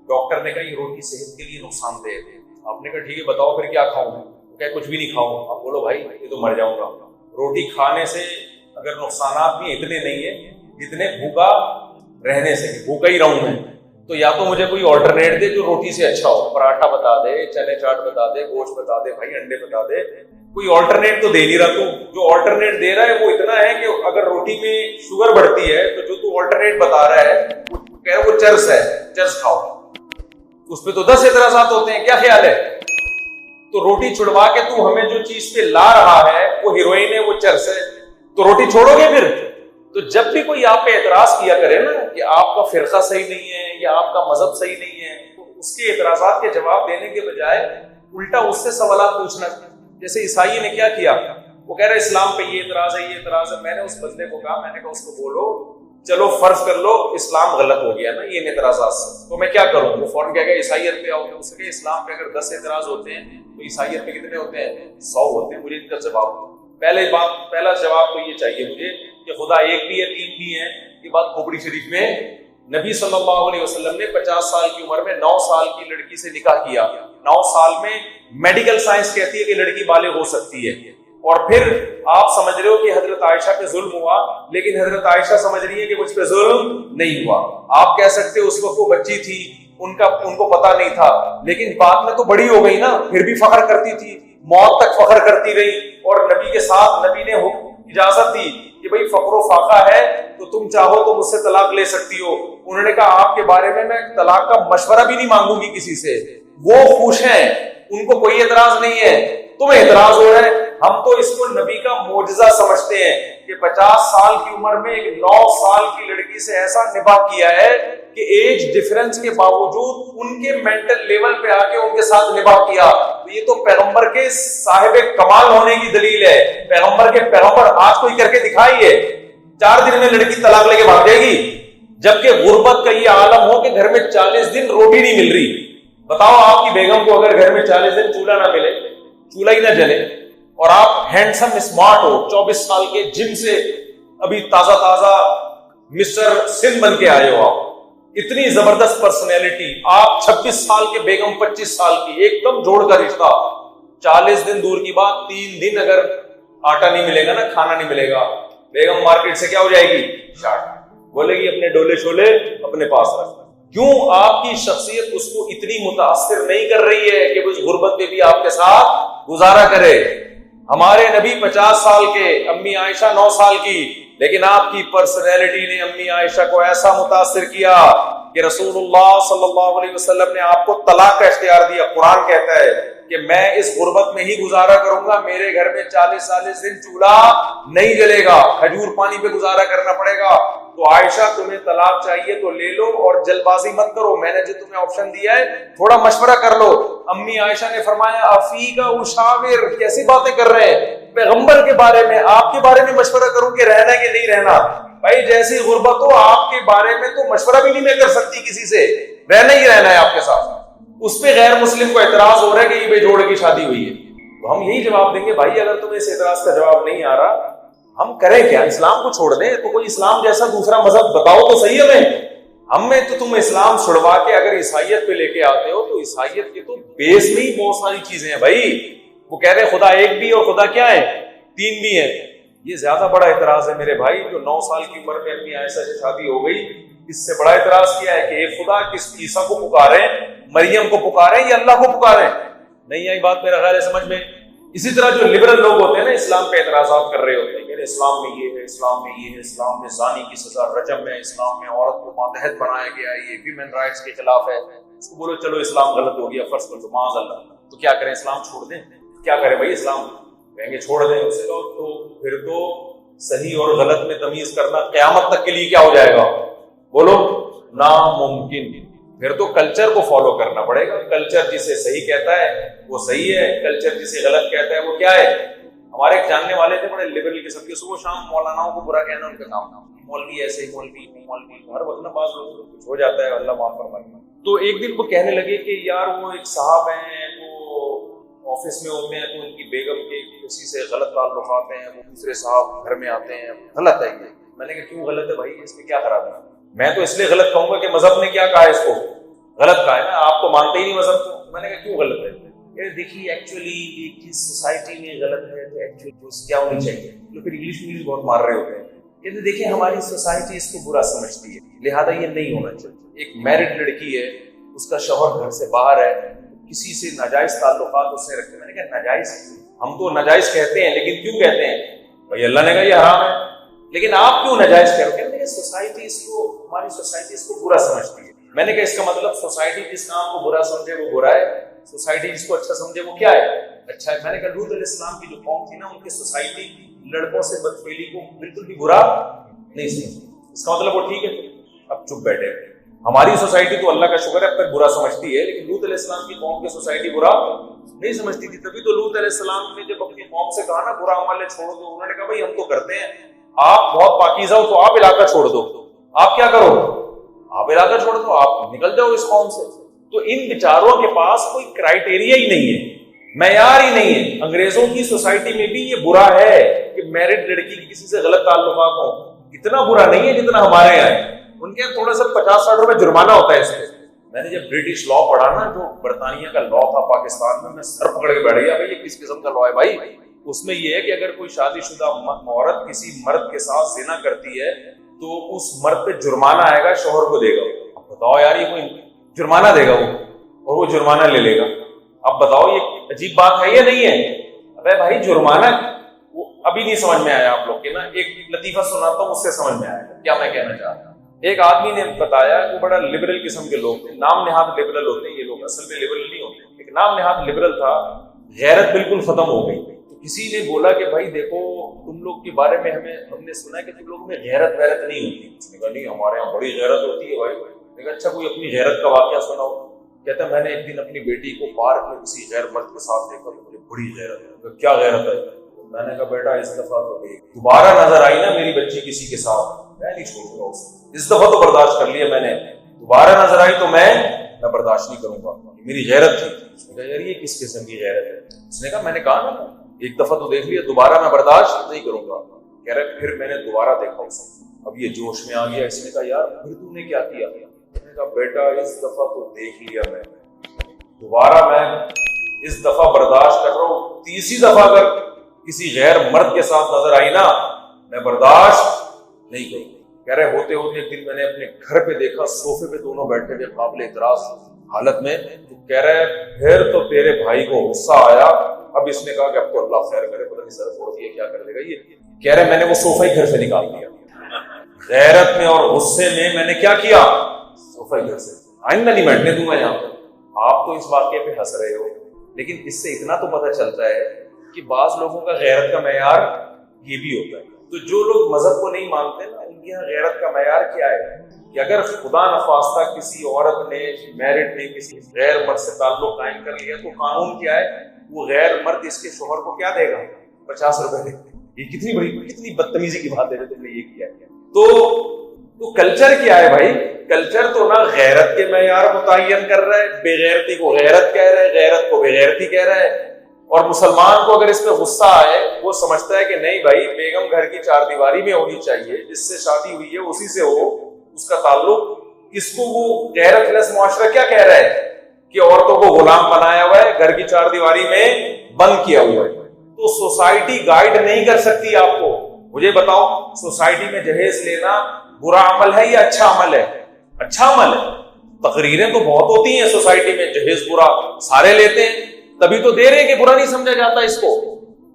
ڈاکٹر نے کہا یہ روٹی صحت کے لیے نقصان دہ ہے, آپ نے کہا ٹھیک ہے بتاؤ پھر کیا کھاؤں, کہ کچھ بھی نہیں کھاؤں. آپ بولو بھائی یہ تو مر جاؤں گا. روٹی کھانے سے اگر نقصانات بھی اتنے نہیں ہیں جتنے بھوکا رہنے سے, بھوکا ہی رہوں میں, تو یا تو مجھے کوئی آلٹرنیٹ دے جو روٹی سے اچھا ہو, پراٹھا بتا دے, چنے چاٹ بتا دے, گوشت بتا دے, بھائی انڈے بتا دے, کوئی آلٹرنیٹ تو دے نہیں رہا. تو جو آلٹرنیٹ دے رہا ہے وہ اتنا ہے کہ اگر روٹی میں شوگر بڑھتی ہے تو جو تو آلٹرنیٹ بتا رہا ہے وہ کہہ رہا ہے وہ چرس ہے, چرس کھاؤ. اس پہ تو 10 اعتراضات ہوتے ہیں, کیا خیال ہے؟ تو روٹی چھڑوا کے تو ہمیں جو چیز پہ لا رہا ہے وہ ہیروئن ہے, وہ چرس ہے, تو روٹی چھوڑو گے پھر؟ تو جب بھی کوئی آپ پہ اعتراض کیا کرے نا کہ آپ کا فرقہ صحیح نہیں ہے یا آپ کا مذہب صحیح نہیں ہے, تو اس کے اعتراضات کے جواب دینے کے بجائے الٹا اس سے سوالات پوچھنا. جیسے عیسائی نے کیا, وہ کہہ رہے اسلام پہ یہ اعتراض ہے, یہ اعتراض ہے. میں نے اس بندے کو کہا, میں نے کہا اس کو بولو چلو فرض کر لو اسلام غلط ہو گیا نا یہ اعتراضات سے, تو میں کیا کروں؟ وہ فوراً کہے گا عیسائیت پہ آؤ. اس کے اسلام پہ اگر 10 اعتراض ہوتے ہیں تو عیسائیت پہ کتنے ہوتے ہیں؟ 100 ہوتے ہیں. مجھے ان کا جواب, پہلا جواب تو یہ چاہیے مجھے کہ خدا ایک بھی ہے, 3 بھی ہیں. یہ بات کھوپڑی شریف میں نبی صلی اللہ علیہ وسلم نے 50 سال کی عمر میں 9 سال کی لڑکی سے نکاح کیا. 9 سال میں میڈیکل سائنس کہتی ہے کہ لڑکی بالغ ہو سکتی ہے, اور پھر آپ سمجھ رہے ہو کہ حضرت عائشہ پہ ظلم ہوا, لیکن حضرت عائشہ سمجھ رہی ہے کہ مجھ پہ ظلم نہیں ہوا. آپ کہہ سکتے اس وقت وہ بچی تھی, ان کو پتا نہیں تھا، لیکن بعد میں تو بڑی ہو گئی نا، پھر بھی فخر کرتی تھی، موت تک فخر کرتی رہی، اور نبی کے ساتھ نبی نے اجازت دی کہ بھئی فقر و فاقہ ہے تو تم چاہو تو مجھ سے طلاق لے سکتی ہو۔ انہوں نے کہا آپ کے بارے میں طلاق کا مشورہ بھی نہیں مانگوں گی کسی سے، وہ خوش ہیں، ان کو کوئی اعتراض نہیں ہے، تمہیں اعتراض ہو رہا ہے۔ ہم تو اس کو نبی کا معجزہ سمجھتے ہیں کہ 50 سال کی عمر میں ایک 9 سال کی لڑکی سے ایسا نباہ کیا ہے کہ ایج ڈفرنس کے باوجود ان کے مینٹل لیول پہ آ کے ان کے ساتھ نباہ کیا، تو یہ تو پیغمبر کے صاحب کمال ہونے کی دلیل ہے۔ پیغمبر کے پیغمبر آج کوئی کر کے دکھائیے، 4 دن میں لڑکی طلاق لے کے بھاگ جائے گی، جبکہ غربت کا یہ عالم ہو کہ گھر میں 40 دن روٹی نہیں مل رہی۔ بتاؤ آپ کی بیگم کو اگر گھر میں 40 دن چولہا نہ ملے، چولہا ہی نہ جلے، اور آپ ہینڈسم اسمارٹ ہو، 24 سال کے جم سے ابھی تازہ مسٹر سندھ بن کے آئے ہو، آپ اتنی زبردست پرسنالٹی، آپ 26 سال کے، بیگم 25 سال کی، ایک دم جوڑ کا رشتہ، 40 دن دور کی بات، 3 دن اگر آٹا نہیں ملے گا نا، کھانا نہیں ملے گا، بیگم مارکیٹ سے کیا ہو جائے گی؟ شارٹ، بولے گی اپنے ڈولے شولے اپنے پاس رکھ۔ کیوں؟ آپ کی شخصیت اس کو اتنی متاثر نہیں کر رہی ہے کہ وہ اس غربت میں بھی آپ کے ساتھ گزارا کرے۔ ہمارے نبی 50 سال کے، امی عائشہ 9 سال کی، لیکن آپ کی پرسنالٹی نے امی عائشہ کو ایسا متاثر کیا کہ رسول اللہ صلی اللہ علیہ وسلم نے آپ کو طلاق کا اختیار دیا۔ قرآن کہتا ہے کہ میں اس غربت میں ہی گزارا کروں گا، میرے گھر میں 40 دن چولہا نہیں جلے گا، کھجور پانی پہ گزارا کرنا پڑے گا۔ تو عائشہ تمہیں طلاق چاہیے تو لے لو، اور جلد بازی مت کرو، میں نے جو تمہیں آپشن دیا ہے تھوڑا مشورہ کر لو۔ امی عائشہ نے فرمایا افیکا اشاور، کیسی باتیں کر رہے ہیں، پیغمبر کے بارے میں، آپ کے بارے میں مشورہ کروں کہ رہنا ہے کہ نہیں رہنا؟ بھائی جیسی غربت ہو، آپ کے بارے میں تو مشورہ بھی نہیں میں کر سکتی کسی سے، رہنا ہی رہنا ہے آپ کے ساتھ۔ اس پہ غیر مسلم کو اعتراض ہو رہا ہے کہ یہ بے جوڑ کی شادی ہوئی ہے، تو ہم یہی جواب دیں گے بھائی اگر تمہیں اس اعتراض کا جواب نہیں آ رہا، ہم کریں کیا؟ اسلام کو چھوڑ دیں، تو کوئی اسلام جیسا دوسرا مذہب بتاؤ تو صحیح ہمیں میں تو تم اسلام چھڑوا کے اگر عیسائیت پہ لے کے آتے ہو تو عیسائیت کے تو بیس میں ہی بہت ساری چیزیں ہیں بھائی۔ وہ کہہ رہے خدا ایک بھی اور خدا کیا ہے؟ 3 بھی ہے۔ یہ زیادہ بڑا اعتراض ہے میرے بھائی، جو 9 سال کی عمر میں اپنی عائشہ سے شادی ہو گئی، اس سے بڑا اعتراض کیا ہے کہ ایک خدا کس عیسیٰ کو پکارے، مریم کو پکارے یا اللہ کو پکارے؟ نہیں آئی بات میرا خیال ہے سمجھ میں۔ اسی طرح جو لبرل لوگ ہوتے ہیں نا، اسلام پہ اعتراضات کر رہے ہوتے ہیں کہ اسلام میں یہ ہے، اسلام میں یہ ہے، اسلام میں زانی کی سزا رجم ہے، اسلام میں عورت کو ماتحت بنایا گیا ہے، یہ ویمن رائٹس کے خلاف ہے۔ اس کو بولو چلو اسلام غلط ہو گیا، فرض کر لو معاذ اللہ، تو کیا کریں؟ اسلام چھوڑ دیں؟ کیا کریں بھائی؟ اسلام کہیں گے چھوڑ دیں، اس سے تو پھر تو صحیح اور غلط میں تمیز کرنا قیامت تک کے لیے کیا ہو جائے گا؟ بولو ناممکن۔ پھر تو کلچر کو فالو کرنا پڑے گا، کلچر جسے صحیح کہتا ہے وہ صحیح ہے، کلچر جسے غلط کہتا ہے وہ کیا ہے؟ ہمارے ایک جاننے والے تھے بڑے لبرل قسم کے، صبح شام مولاناؤں کو برا کہنا ان کا کام تھا، مولوی ایسے، مولوی ہر وقت نا بعض لوگوں کو کچھ ہو جاتا ہے، اللہ معاف فرمائے۔ تو ایک دن وہ کہنے لگے کہ یار وہ ایک صاحب ہیں، وہ آفس میں ہوتے ہیں تو ان کی بیگم کے کسی سے غلط تعلقات ہیں، وہ دوسرے صاحب گھر میں آتے ہیں، غلط ہے یہ۔ میں نے کہا کیوں غلط ہے بھائی، اس میں کیا خراب ہے؟ میں تو اس لیے غلط کہوں گا کہ مذہب نے کیا کہا ہے، اس کو غلط کہا ہے نا، آپ تو مانتے ہی نہیں مذہب کو۔ میں نے کہا کیوں غلط ہے؟ دیکھیے ایکچولی یہ کس سوسائٹی میں غلط ہے تو ایکچولی کیا ہونی چاہیے، تو پھر انگلش بہت مار رہے ہوتے ہیں کہ دیکھیں ہماری سوسائٹی اس کو برا سمجھتی ہے لہذا یہ نہیں ہونا چاہیے۔ ایک میرڈ لڑکی ہے، اس کا شوہر گھر سے باہر ہے، کسی سے ناجائز تعلقات اس نے رکھے۔ میں نے کہا ناجائز، ہم تو ناجائز کہتے ہیں لیکن کیوں کہتے ہیں بھائی؟ اللہ نے کہا یہ حرام ہے، لیکن آپ کیوں ناجائز کہہ رہے ہیں؟ سوسائٹی اس کو، ہماری سوسائٹی اس کو برا سمجھتی ہے۔ میں نے کہا اس کا مطلب سوسائٹی جس کام کو برا سمجھے وہ برا ہے، سوسائٹی جس کو اچھا سمجھے وہ کیا ہے؟ اچھا ہے۔ میں نے کہا لوط علیہ السلام کی جو قوم تھی نا، ان کی سوسائٹی لڑکوں سے بدفعلی کو بالکل بھی برا نہیں سمجھتی، اس کا مطلب وہ ٹھیک ہے۔ اب چپ بیٹھے، ہماری سوسائٹی تو اللہ کا شکر ہے اب تک برا سمجھتی ہے، لیکن لوط علیہ السلام کی قوم کی سوسائٹی برا نہیں سمجھتی تھی۔ تبھی تو لوط علیہ السلام نے جب اپنی قوم سے کہا نا برا عمل چھوڑ دو، انہوں نے کہا بھائی ہم تو کرتے ہیں، آپ بہت پاکیزہ ہو تو آپ علاقہ چھوڑ دو، آپ کیا کرو؟ آپ علاقہ چھوڑ دو، آپ نکل جاؤ اس قوم سے۔ تو ان بیچاروں کے پاس کوئی کرائیٹیریا ہی نہیں ہے، معیار ہی نہیں ہے۔ انگریزوں کی سوسائٹی میں بھی یہ برا ہے کہ میرڈ لڑکی کی کسی سے غلط تعلقات ہو، اتنا برا نہیں ہے جتنا ہمارے یہاں ہے۔ ان کے یہاں تھوڑا سا 50-60 روپے جرمانہ ہوتا ہے اس پہ۔ میں نے جب برٹش لا پڑھا نا، جو برطانیہ کا لا تھا پاکستان میں سر پکڑ کے بیٹھ گیا بھائی یہ کس قسم کا لا ہے بھائی؟ اس میں یہ ہے کہ اگر کوئی شادی شدہ عورت کسی مرد کے ساتھ زنا کرتی ہے تو اس مرد پہ جرمانہ آئے گا، شوہر کو دے گا۔ بتاؤ یار یہ کوئی جرمانہ دے گا وہ، اور وہ جرمانہ لے لے گا. اب بتاؤ یہ عجیب بات ہے یا نہیں ہے؟ ابے بھائی جرمانہ وہ ابھی نہیں سمجھ میں آیا آپ لوگ کے نا. ایک لطیفہ سناتا ہوں، اس سے سمجھ میں آیا کیا میں کہنا چاہتا ہوں. ایک آدمی نے بتایا کہ بڑا لبرل قسم کے لوگ تھے، نام نہاد لبرل ہوتے ہیں یہ لوگ، اصل میں لبرل نہیں ہوتے، ایک نام نہاد لبرل تھا. غیرت بالکل ختم ہو گئی. تو کسی نے بولا کہ بھائی دیکھو تم لوگ کے بارے میں ہم نے سنا ہے کہ تم لوگوں میں غیرت ویرت نہیں ہوتی. اس نے کہا نہیں ہمارے یہاں بڑی غیرت ہوتی ہے بھائی. میں کہا اچھا کوئی اپنی غیرت کا واقعہ سناؤ. کہتا میں نے ایک دن اپنی بیٹی کو پارک میں کسی غیر مرد کے ساتھ دیکھا تو مجھے بڑی غیرت ہے. کیا غیرت ہے؟ میں نے کہا بیٹا اس دفعہ تو دوبارہ نظر آئی نا میری بچی کسی کے ساتھ میں نہیں چھوڑ رہا ہوں. اس دفعہ تو برداشت کر لیا میں نے، دوبارہ نظر آئی تو میں برداشت نہیں کروں گا. میری غیرت تھی. اس نے کہا یار یہ کس قسم کی غیرت ہے؟ اس نے کہا میں نے کہا نا ایک دفعہ تو دیکھ لیا، دوبارہ میں برداشت نہیں کروں گا. کہہ رہا پھر میں نے دوبارہ دیکھا اسے. اب یہ جوش میں آ گیا. اس نے کہا یار پھر تم نے کیا کیا؟ میں نے کہا بیٹا اس دفعہ تو دیکھ لیا میں، دوبارہ میں اس دفعہ برداشت کر رہا ہوں. تیسری دفعہ اگر کسی غیر مرد کے ساتھ نظر آئی نا میں برداشت نہیں کروں. کہہ رہے ہوتے ہوتے ایک دن میں نے اپنے گھر پہ دیکھا صوفے پہ دونوں بیٹھے ہوئے قابل اعتراض حالت میں. تو کہہ رہے پھر تو تیرے بھائی کو غصہ آیا. اب اس نے کہا کہ اب تو اللہ خیر کرے، پتہ نہیں سر پھوڑ دیا کیا کر لے گا یہ. کہہ رہے میں نے وہ صوفہ ہی گھر سے نکال دیا. غیرت میں اور غصے میں نے کیا کیا؟ صوفہ ہی گھر سے. آئندہ نہیں بیٹھنے دوں گا یہاں پہ. آپ تو اس واقعے پہ ہنس رہے ہو، لیکن اس سے اتنا تو پتہ چلتا ہے کہ بعض لوگوں کا غیرت کا معیار یہ بھی ہوتا ہے. تو جو لوگ مذہب کو نہیں مانتے نا ان کے یہاں غیرت کا معیار کیا ہے کہ اگر خدا نخواستہ کسی عورت نے میرڈ نے کسی غیر مرد سے تعلق قائم کر لیا تو قانون کیا ہے؟ وہ غیر مرد اس کے شوہر کو کیا دے گا؟ 50 روپے دے گا. یہ کتنی بدتمیزی کی بات ہے جو تم نے یہ کیا. تو کلچر کیا ہے بھائی؟ کلچر تو نا غیرت کے معیار متعین کر رہا ہے، بے غیرتی کو غیرت کہہ رہا ہے، غیرت کو بے غیرتی کہہ رہا ہے. اور مسلمان کو اگر اس پہ غصہ آئے وہ سمجھتا ہے کہ نہیں بھائی بیگم گھر کی چار دیواری میں ہونی چاہیے، جس سے شادی ہوئی ہے اسی سے ہو اس کا تعلق. اس کو وہ غیرت لیس معاشرہ کیا کہہ رہا ہے کہ عورتوں کو غلام بنایا ہوا ہے، گھر کی چار دیواری میں بند کیا ہوا ہے. تو سوسائٹی گائیڈ نہیں کر سکتی آپ کو. مجھے بتاؤ سوسائٹی میں جہیز لینا برا عمل ہے یا اچھا عمل ہے؟ اچھا عمل ہے. تقریریں تو بہت ہوتی ہیں سوسائٹی میں، جہیز برا سارے لیتے ہیں، تبھی تو دے رہے ہیں کہ برا نہیں سمجھا جاتا اس کو.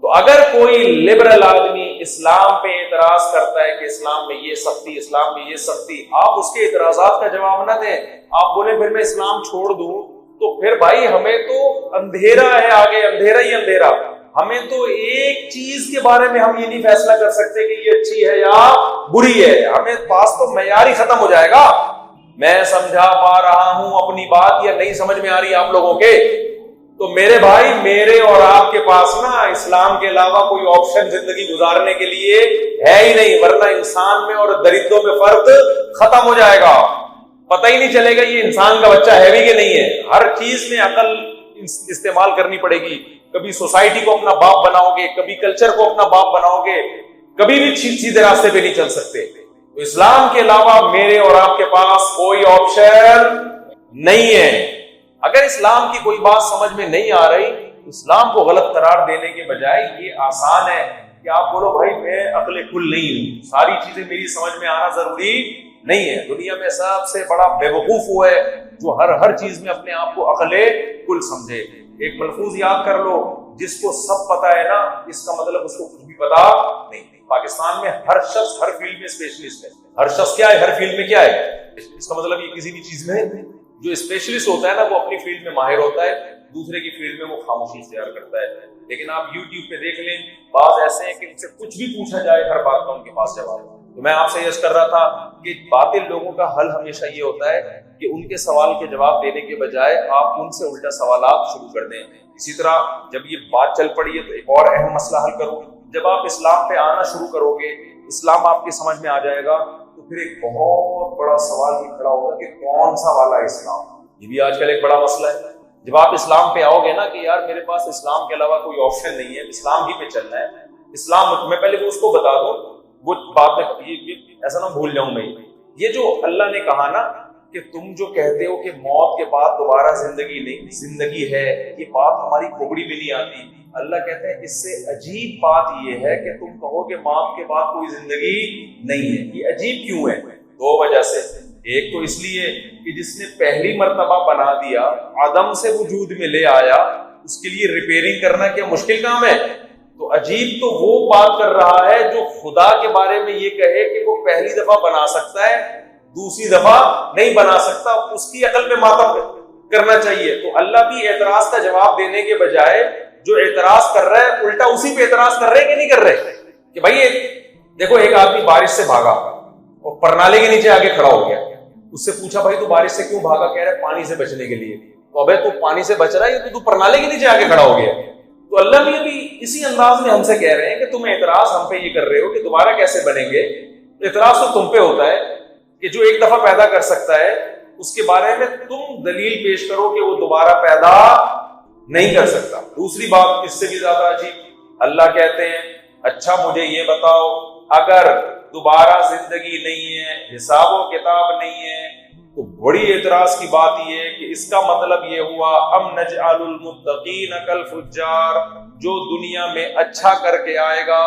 تو اگر کوئی لبرل آدمی اسلام پہ اعتراض کرتا ہے کہ اسلام میں یہ سختی، اسلام میں یہ سختی، آپ اس کے اعتراضات کا جواب نہ دیں. آپ بولیں پھر میں اسلام چھوڑ دوں، تو پھر بھائی ہمیں تو اندھیرا ہے آگے، اندھیرا ہی اندھیرا. ہمیں تو ایک چیز کے بارے میں ہم یہ نہیں فیصلہ کر سکتے کہ یہ اچھی ہے یا بری ہے. ہمیں پاس تو معیار ہی ختم ہو جائے گا. میں سمجھا پا رہا ہوں اپنی بات یا نہیں سمجھ میں آ رہی آپ لوگوں کے؟ تو میرے بھائی میرے اور آپ کے پاس نا اسلام کے علاوہ کوئی آپشن زندگی گزارنے کے لیے ہے ہی نہیں، ورنہ انسان میں اور درندوں میں فرق ختم ہو جائے گا. پتہ ہی نہیں چلے گا یہ انسان کا بچہ ہے بھی کہ نہیں ہے. ہر چیز میں عقل استعمال کرنی پڑے گی. کبھی سوسائٹی کو اپنا باپ بناؤ گے، کبھی کلچر کو اپنا باپ بناؤ گے، کبھی بھی سیدھے راستے پہ نہیں چل سکتے. تو اسلام کے علاوہ میرے اور آپ کے پاس کوئی آپشن نہیں ہے. اگر اسلام کی کوئی بات سمجھ میں نہیں آ رہی، اسلام کو غلط قرار دینے کے بجائے یہ آسان ہے کہ آپ بولو بھائی میں عقل کل نہیں ہوں، ساری چیزیں میری سمجھ میں آنا ضروری نہیں ہے. دنیا میں سب سے بڑا بے وقوف وہ ہے جو ہر چیز میں اپنے آپ کو عقل کل سمجھے. ایک ملفوظ یاد کر لو، جس کو سب پتا ہے نا اس کا مطلب اس کو کچھ بھی پتا نہیں. پاکستان میں ہر شخص ہر فیلڈ میں اسپیشلسٹ ہے. ہر شخص کیا ہے؟ ہر فیلڈ میں کیا ہے؟ اس کا مطلب یہ کسی بھی چیز میں جو اسپیشلسٹ ہوتا ہے نا وہ اپنی فیلڈ میں ماہر ہوتا ہے، دوسرے کی فیلڈ میں وہ خاموشی اختیار کرتا ہے. لیکن آپ یوٹیوب پہ دیکھ لیں بعض ایسے ہیں کہ ان سے کچھ بھی پوچھا جائے ہر بات کا ان کے پاس جواب ہے. تو میں آپ سے یہ کر رہا تھا کہ باطل لوگوں کا حل ہمیشہ یہ ہوتا ہے کہ ان کے سوال کے جواب دینے کے بجائے آپ ان سے الٹا سوالات شروع کر دیں. اسی طرح جب یہ بات چل پڑی ہے تو ایک اور اہم مسئلہ حل کروں. جب آپ اسلام پہ آنا شروع کرو گے، اسلام آپ کی سمجھ میں آ جائے گا، تو پھر ایک بہت بڑا سوال یہ کھڑا ہوگا کہ کون سا والا اسلام. یہ بھی آج کل ایک بڑا مسئلہ ہے. جب آپ اسلام پہ آؤ گے نا کہ یار میرے پاس اسلام کے علاوہ کوئی آپشن نہیں ہے، اسلام ہی پہ چلنا ہے. اسلام میں پہلے وہ اس کو بتا دوں، وہ بات میں ایسا نہ بھول جاؤں میں. یہ جو اللہ نے کہا نا کہ تم جو کہتے ہو کہ موت کے بعد دوبارہ زندگی نہیں، زندگی ہے، یہ بات ہماری کھوپڑی میں نہیں آتی. اللہ کہتے ہیں اس سے عجیب بات یہ ہے کہ تم کہو کہ موت کے بعد کوئی زندگی نہیں ہے. یہ عجیب کیوں ہے؟ دو وجہ سے. ایک تو اس لیے کہ جس نے پہلی مرتبہ بنا دیا، عدم سے وجود میں لے آیا، اس کے لیے ریپیئرنگ کرنا کیا مشکل کام ہے؟ تو عجیب تو وہ بات کر رہا ہے جو خدا کے بارے میں یہ کہے کہ وہ پہلی دفعہ بنا سکتا ہے، دوسری دفعہ نہیں بنا سکتا، اس کی عقل میں ماتم کرنا چاہیے۔ تو اللہ بھی اعتراض کا جواب دینے کے بجائے جو اعتراض کر رہا ہے الٹا اسی پہ اعتراض کر رہے کہ نہیں کر رہے، کہ بھائی دیکھو ایک آدمی بارش سے بھاگا اور پرنالے کے نیچے آگے کھڑا ہو گیا، اس سے پوچھا بھائی تو بارش سے کیوں بھاگا؟ کہہ رہا ہے پانی سے بچنے کے لیے۔ تو ابے تو پانی سے بچ رہا ہے تو پرنالے کے نیچے آگے کھڑا ہو گیا۔ تو اللہ بھی ابھی اسی انداز میں ہم سے کہہ رہے ہیں کہ تم اعتراض ہم پہ یہ کر رہے ہو کہ دوبارہ کیسے بنیں گے؟ اعتراض تو تم پہ ہوتا ہے کہ جو ایک دفعہ پیدا کر سکتا ہے اس کے بارے میں تم دلیل پیش کرو کہ وہ دوبارہ پیدا نہیں کر سکتا۔ دوسری بات اس سے بھی زیادہ عجیب، اللہ کہتے ہیں اچھا مجھے یہ بتاؤ اگر دوبارہ زندگی نہیں ہے، حساب و کتاب نہیں ہے، تو بڑی اعتراض کی بات یہ ہے کہ اس کا مطلب یہ ہوا ام نجعل المتقین کالفجار، جو دنیا میں اچھا کر کے آئے گا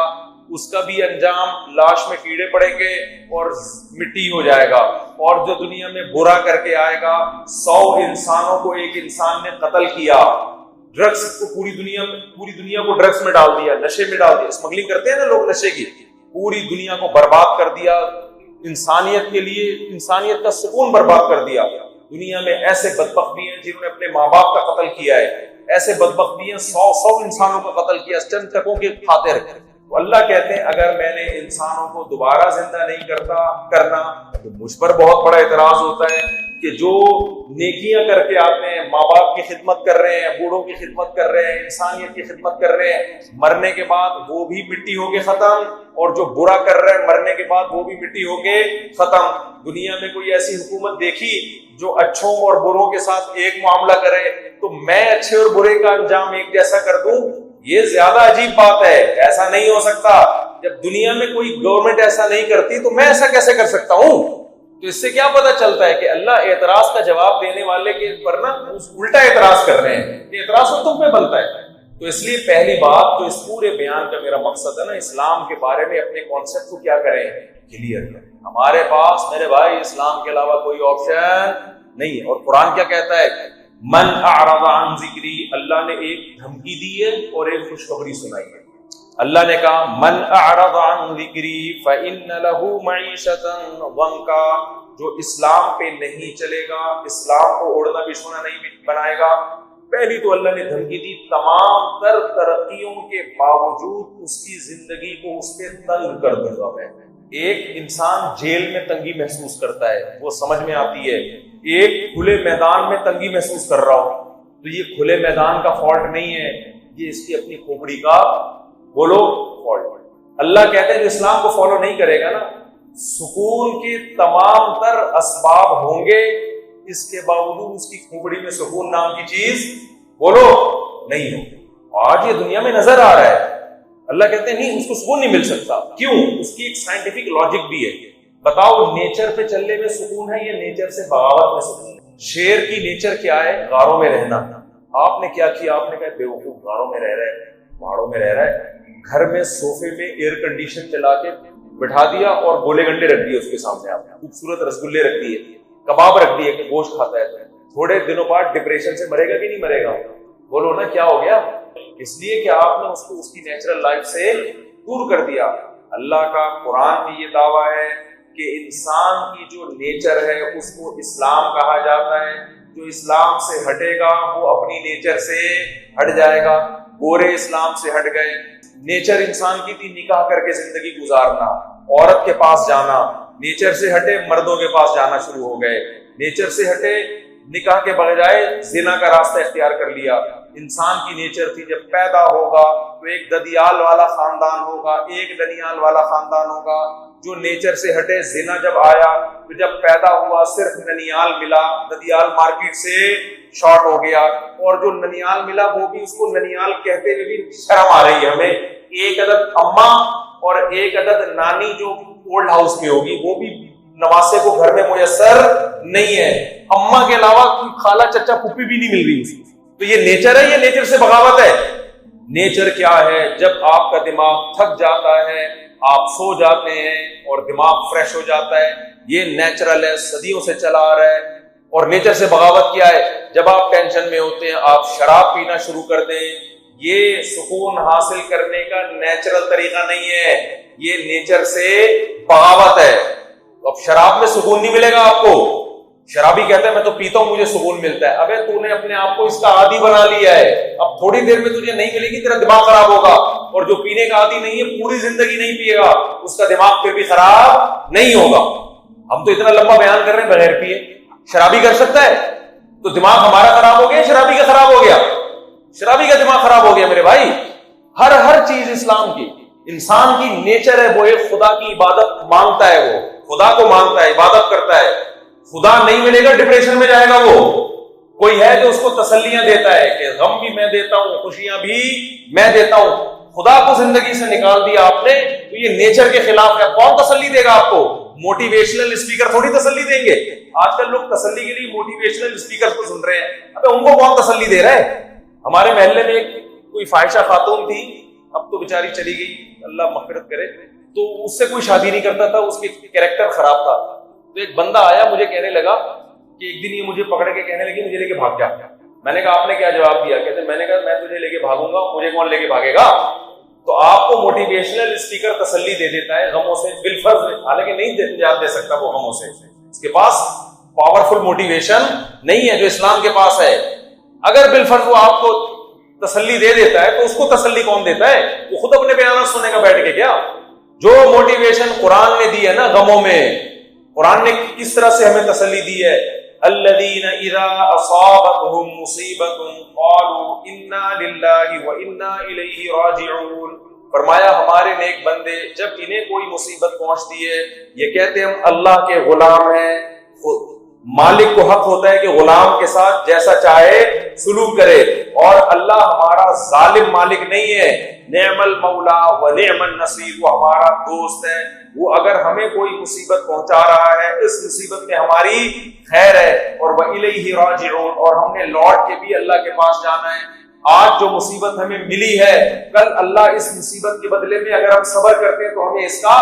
اس کا بھی انجام لاش میں کیڑے پڑیں گے اور مٹی ہو جائے گا، اور جو دنیا میں برا کر کے آئے گا 100 انسانوں کو ایک انسان نے قتل کیا، ڈرگس کو پوری دنیا کو ڈرگس میں ڈال دیا، نشے میں ڈال دیا، اسمگلنگ کرتے ہیں نا لوگ نشے کی، پوری دنیا کو برباد کر دیا، انسانیت کے لیے انسانیت کا سکون برباد کر دیا۔ دنیا میں ایسے بدبخت بھی ہیں جنہوں نے اپنے ماں باپ کا قتل کیا ہے، ایسے بدبخت بھی ہیں 100 انسانوں کا قتل کیا چند ٹکوں کے خاطر۔ تو اللہ کہتے ہیں اگر میں نے انسانوں کو دوبارہ زندہ نہیں کرنا تو مجھ پر بہت بڑا اعتراض ہوتا ہے کہ جو نیکیاں کر کے آتے ہیں، ماں باپ کی خدمت کر رہے ہیں، بوڑھوں کی خدمت کر رہے ہیں، انسانیت کی خدمت کر رہے ہیں، مرنے کے بعد وہ بھی مٹی ہو کے ختم، اور جو برا کر رہے ہیں مرنے کے بعد وہ بھی مٹی ہو کے ختم۔ دنیا میں کوئی ایسی حکومت دیکھی جو اچھوں اور بروں کے ساتھ ایک معاملہ کرے تو میں اچھے اور برے کا انجام ایک جیسا کر دوں؟ یہ زیادہ عجیب بات ہے، ایسا نہیں ہو سکتا۔ جب دنیا میں کوئی گورنمنٹ ایسا نہیں کرتی تو میں ایسا کیسے کر سکتا ہوں؟ تو اس سے کیا پتا چلتا ہے کہ اللہ اعتراض کا جواب دینے والے کے پر نا الٹا اعتراض کر رہے ہیں، کہ اعتراض تو تم پہ بنتا ہے۔ تو اس لیے پہلی بات تو اس پورے بیان کا میرا مقصد ہے نا، اسلام کے بارے میں اپنے کانسیپٹ کو کیا کریں، کلیئر کریں۔ ہمارے پاس میرے بھائی اسلام کے علاوہ کوئی آپشن نہیں ہے۔ اور قرآن کیا کہتا ہے؟ من اعرض عن ذکری، اللہ نے ایک دھمکی دی ہے اور ایک خوشخبری سنائی ہے۔ اللہ نے کہا من اعرض عن ذکری فإن له معیشة ضنکا، جو اسلام پہ نہیں چلے گا، اسلام کو اوڑھنا بچھونا نہیں بنائے گا۔ پہلی تو اللہ نے دھمکی دی، تمام تر ترقیوں کے باوجود اس کی زندگی کو اس پہ تنگ کر دوں گا میں۔ ایک انسان جیل میں تنگی محسوس کرتا ہے، وہ سمجھ میں آتی ہے، ایک کھلے میدان میں تنگی محسوس کر رہا ہوں، تو یہ کھلے میدان کا فالٹ نہیں ہے، یہ اس کی اپنی کھوپڑی کا بولو فالٹ۔ اللہ کہتے ہیں جو اسلام کو فالو نہیں کرے گا نا، سکون کے تمام تر اسباب ہوں گے، اس کے باوجود اس کی کھوپڑی میں سکون نام کی چیز بولو نہیں ہو۔ آج یہ دنیا میں نظر آ رہا ہے۔ اللہ کہتے ہیں نہیں، اس کو سکون نہیں مل سکتا۔ کیوں؟ اس کی ایک سائنٹیفک لاجک بھی ہے۔ بتاؤ نیچر پہ چلنے میں سکون ہے یا نیچر سے بغاوت میں سکون ہے؟ شیر کی نیچر کیا ہے؟ غاروں میں رہنا۔ آپ نے کیا کیا؟ آپ نے کہا بے وقوف، غاروں میں رہ رہا ہے، پہاڑوں میں رہ رہا ہے، گھر میں صوفے میں ایئر کنڈیشن چلا کے بٹھا دیا اور گولے گنڈے رکھ دیے اس کے سامنے، آپ نے خوبصورت رسگلے رکھ دیے، کباب رکھ دیے کہ گوشت کھاتا ہے، تھوڑے دنوں بعد ڈپریشن سے مرے گا کہ نہیں مرے گا؟ بولو نا کیا ہو گیا؟ اس لیے کہ آپ نے اس کو اس کی نیچرل لائف سے دور کر دیا۔ اللہ کا قرآن میں یہ دعویٰ ہے کہ انسان کی جو نیچر ہے اس کو اسلام کہا جاتا ہے، جو اسلام سے ہٹے گا وہ اپنی نیچر سے ہٹ جائے گا۔ گورے اسلام سے ہٹ گئے، نیچر انسان کی تھی نکاح کر کے زندگی گزارنا، عورت کے پاس جانا، نیچر سے ہٹے مردوں کے پاس جانا شروع ہو گئے، نیچر سے ہٹے نکاح کے بجائے زنا کا راستہ اختیار کر لیا۔ انسان کی نیچر تھی جب پیدا ہوگا تو ایک ددیال والا خاندان ہوگا، ایک دنیال والا خاندان ہوگا۔ جو نیچر سے ہٹے زنا جب آیا تو جب پیدا ہوا صرف ننیال ملا، ددیال مارکیٹ سے شارٹ ہو گیا، اور جو ننیال ملا وہ بھی اس کو ننیال کہتے ہوئے بھی شرم آ رہی ہے ہمیں۔ ایک عدد اماں اور ایک عدد نانی جو اولڈ ہاؤس میں ہوگی وہ بھی نواسے کو گھر میں میسر نہیں ہے، اماں کے علاوہ کوئی خالہ چچا پھوپھی بھی نہیں مل رہی اس کو۔ تو یہ نیچر ہے، یہ نیچر سے بغاوت ہے۔ نیچر کیا ہے؟ جب آپ کا دماغ تھک جاتا ہے، آپ سو جاتے ہیں اور دماغ فریش ہو جاتا ہے، یہ نیچرل ہے، صدیوں سے چلا آ رہا ہے. اور نیچر سے بغاوت کیا ہے؟ جب آپ ٹینشن میں ہوتے ہیں آپ شراب پینا شروع کر دیں. یہ سکون حاصل کرنے کا نیچرل طریقہ نہیں ہے، یہ نیچر سے بغاوت ہے. اب شراب میں سکون نہیں ملے گا آپ کو. شرابی کہتا ہے میں تو پیتا ہوں مجھے سکون ملتا ہے. ابے تو نے اپنے آپ کو اس کا عادی بنا لیا ہے. اب تھوڑی دیر میں تجھے نہیں ملے گی، تیرا دماغ خراب ہوگا. اور جو پینے کا عادی نہیں ہے پوری زندگی نہیں پیے گا، اس کا دماغ پھر بھی خراب نہیں ہوگا. ہم تو اتنا لمبا بیان کر رہے ہیں بغیر پیے. شرابی کر سکتا ہے؟ تو دماغ ہمارا خراب ہو گیا، شرابی کا خراب ہو گیا. شرابی کا دماغ خراب ہو گیا میرے بھائی. ہر چیز اسلام کی، انسان کی نیچر ہے وہ ایک خدا کی عبادت مانگتا ہے، وہ خدا کو مانگتا ہے، عبادت کرتا ہے. خدا نہیں ملے گا ڈپریشن میں جائے گا. وہ کوئی ہے جو اس کو تسلیاں دیتا ہے کہ غم بھی میں دیتا ہوں، خوشیاں بھی میں دیتا ہوں. خدا کو زندگی سے نکال دیا آپ نے تو یہ نیچر کے خلاف ہے. کون تسلی دے گا آپ کو؟ موٹیویشنل اسپیکر تھوڑی تسلی دیں گے. آج کل لوگ تسلی کے لیے موٹیویشنل اسپیکر کو سن رہے ہیں. ابے ان کو کون تسلی دے رہا ہے؟ ہمارے محلے میں ایک کوئی فاحشہ خاتون تھی، اب تو بیچاری چلی گئی، اللہ مغفرت کرے. تو اس سے کوئی شادی نہیں کرتا تھا، اس کے کیریکٹر خراب تھا. تو ایک بندہ آیا مجھے کہنے لگا کہ ایک دن یہ مجھے پکڑ کے کہنے لگی مجھے لے کے بھاگ جا. میں نے کہا آپ نے کیا جواب دیا؟ کہتے میں نے کہا میں تجھے لے کے بھاگوں گا، مجھے کون لے کے بھاگے گا؟ تو آپ کو موٹیویشنل اسپیکر تسلی دے دیتا ہے غموں سے بالفرض، حالانکہ نہیں دے سکتا وہ غموں سے. اس کے پاس پاورفل موٹیویشن نہیں ہے جو اسلام کے پاس ہے. اگر بالفرض وہ آپ کو تسلی دے دیتا ہے تو اس کو تسلی کون دیتا ہے؟ وہ خود اپنے بیانات سنے گا بیٹھ کے کیا؟ جو موٹیویشن قرآن نے دی ہے نا غموں میں، قرآن نے کس طرح سے ہمیں تسلی دی ہے؟ الذین اذا اصابتهم مصیبۃ قالوا انا للہ وانا الیہ راجعون. فرمایا ہمارے نیک بندے جب انہیں کوئی مصیبت پہنچتی ہے یہ کہتے ہیں ہم اللہ کے غلام ہیں. مالک کو حق ہوتا ہے کہ غلام کے ساتھ جیسا چاہے سلوک کرے، اور اللہ ہمارا ظالم مالک نہیں ہے. نعم المولا و نعم النصیر، وہ ہمارا دوست ہے. وہ اگر ہمیں کوئی مصیبت پہنچا رہا ہے اس مصیبت میں ہماری خیر ہے. اور وَإِلَيْهِ راجعون، اور ہم نے لوٹ کے بھی اللہ کے پاس جانا ہے. آج جو مصیبت ہمیں ملی ہے کل اللہ اس مصیبت کے بدلے میں اگر ہم صبر کرتے ہیں تو ہمیں اس کا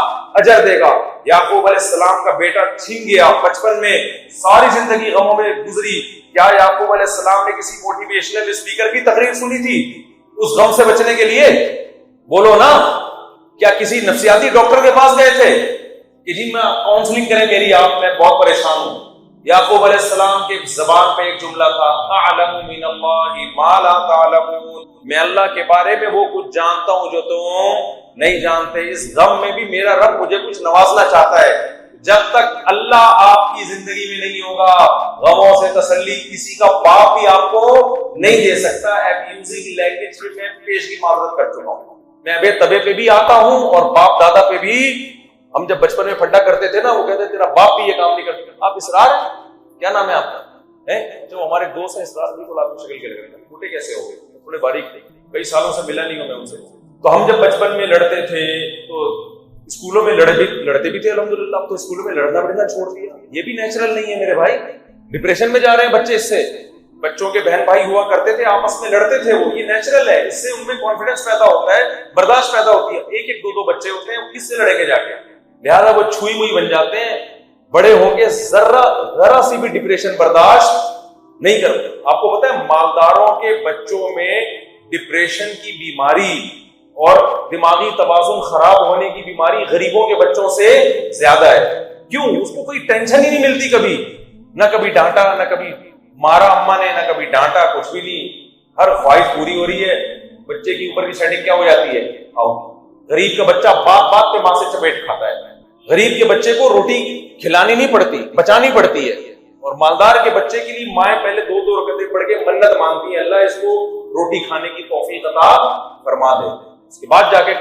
اجر دے گا. یعقوب علیہ السلام کا بیٹا چھین گیا بچپن میں، ساری زندگی غموں میں گزری. کیا یعقوب علیہ السلام نے کسی موٹیویشنل اسپیکر کی تقریر سنی تھی اس غم سے بچنے کے لیے؟ بولو نا. کیا کسی نفسیاتی ڈاکٹر کے پاس گئے تھے کہ جی میں کاؤنسلنگ کریں میری، آپ میں بہت پریشان ہوں؟ یعقوب علیہ السلام کے زبان پہ ایک جملہ تھا، اعلم من اللہ ما لا تعلمون، میں اللہ کے بارے میں وہ کچھ جانتا ہوں جو تم نہیں جانتے. اس غم میں بھی میرا رب مجھے کچھ نوازنا چاہتا ہے. جب تک اللہ آپ کی زندگی میں نہیں ہوگا غموں سے تسلی کسی کا باپ بھی آپ کو نہیں دے سکتا. ابیوزنگ لینگویج پہ میں پیش کی معذرت کر چکا ہوں. میں ابے تبے پہ بھی آتا ہوں اور باپ دادا پہ بھی. ہم جب بچپن میں پھڈا کرتے تھے نا وہ کہتے تیرا باپ بھی یہ کام نہیں کرتا. آپ اسرار ہیں؟ کیا نام ہے آپ کا؟ جو ہمارے دوست ہیں اسرار، بالکل آپ کی شکل کے لگ رہے ہیں. چھوٹے کیسے ہو گئے؟ تھوڑے باریک تھے، کئی سالوں سے ملا نہیں ہوں میں ان سے. تو ہم جب بچپن میں لڑتے تھے تو اسکولوں میں لڑتے بھی تھے الحمدللہ. اب تو اسکولوں میں لڑنا بڑھنا چھوڑ دیا. یہ بھی نیچرل نہیں ہے میرے بھائی. ڈپریشن میں جا رہے ہیں بچے اس سے. بچوں کے بہن بھائی ہوا کرتے تھے آپس میں لڑتے تھے، وہ یہ نیچرل ہے. اس سے ان میں کانفیڈنس پیدا ہوتا ہے، برداشت پیدا ہوتی ہے. ایک ایک دو بچے ہوتے ہیں، کس سے لڑیں گے جا کے؟ لہٰذا وہ چھوئی ہوئی بن جاتے ہیں. بڑے ہو کے ذرا سی بھی ڈپریشن برداشت نہیں کرتے. آپ کو پتا ہے مالداروں کے بچوں میں ڈپریشن کی بیماری اور دماغی توازن خراب ہونے کی بیماری غریبوں کے بچوں سے زیادہ ہے. کیوں؟ اس کو کوئی ٹینشن ہی نہیں ملتی کبھی، نہ کبھی ڈانٹا نہ کبھی مارا اما نے، نہ کبھی ڈانٹا، کچھ بھی نہیں. ہر خواہش پوری ہو رہی ہے. بچے کی اوپر کی سیٹنگ کیا ہو جاتی ہے؟ غریب کا بچہ بات پہ ماں سے چپیٹ کھاتا ہے. غریب کے بچے کو روٹی کھلانی نہیں پڑتی، بچانی پڑتی ہے. اور مالدار کے بچے کے لیے مائیں پہلے دو رکعتیں پڑھ کے منت مانگتی ہیں، اللہ اس کو روٹی کھانے کی توفیق عطا فرما دے. اس کے بعد جا کے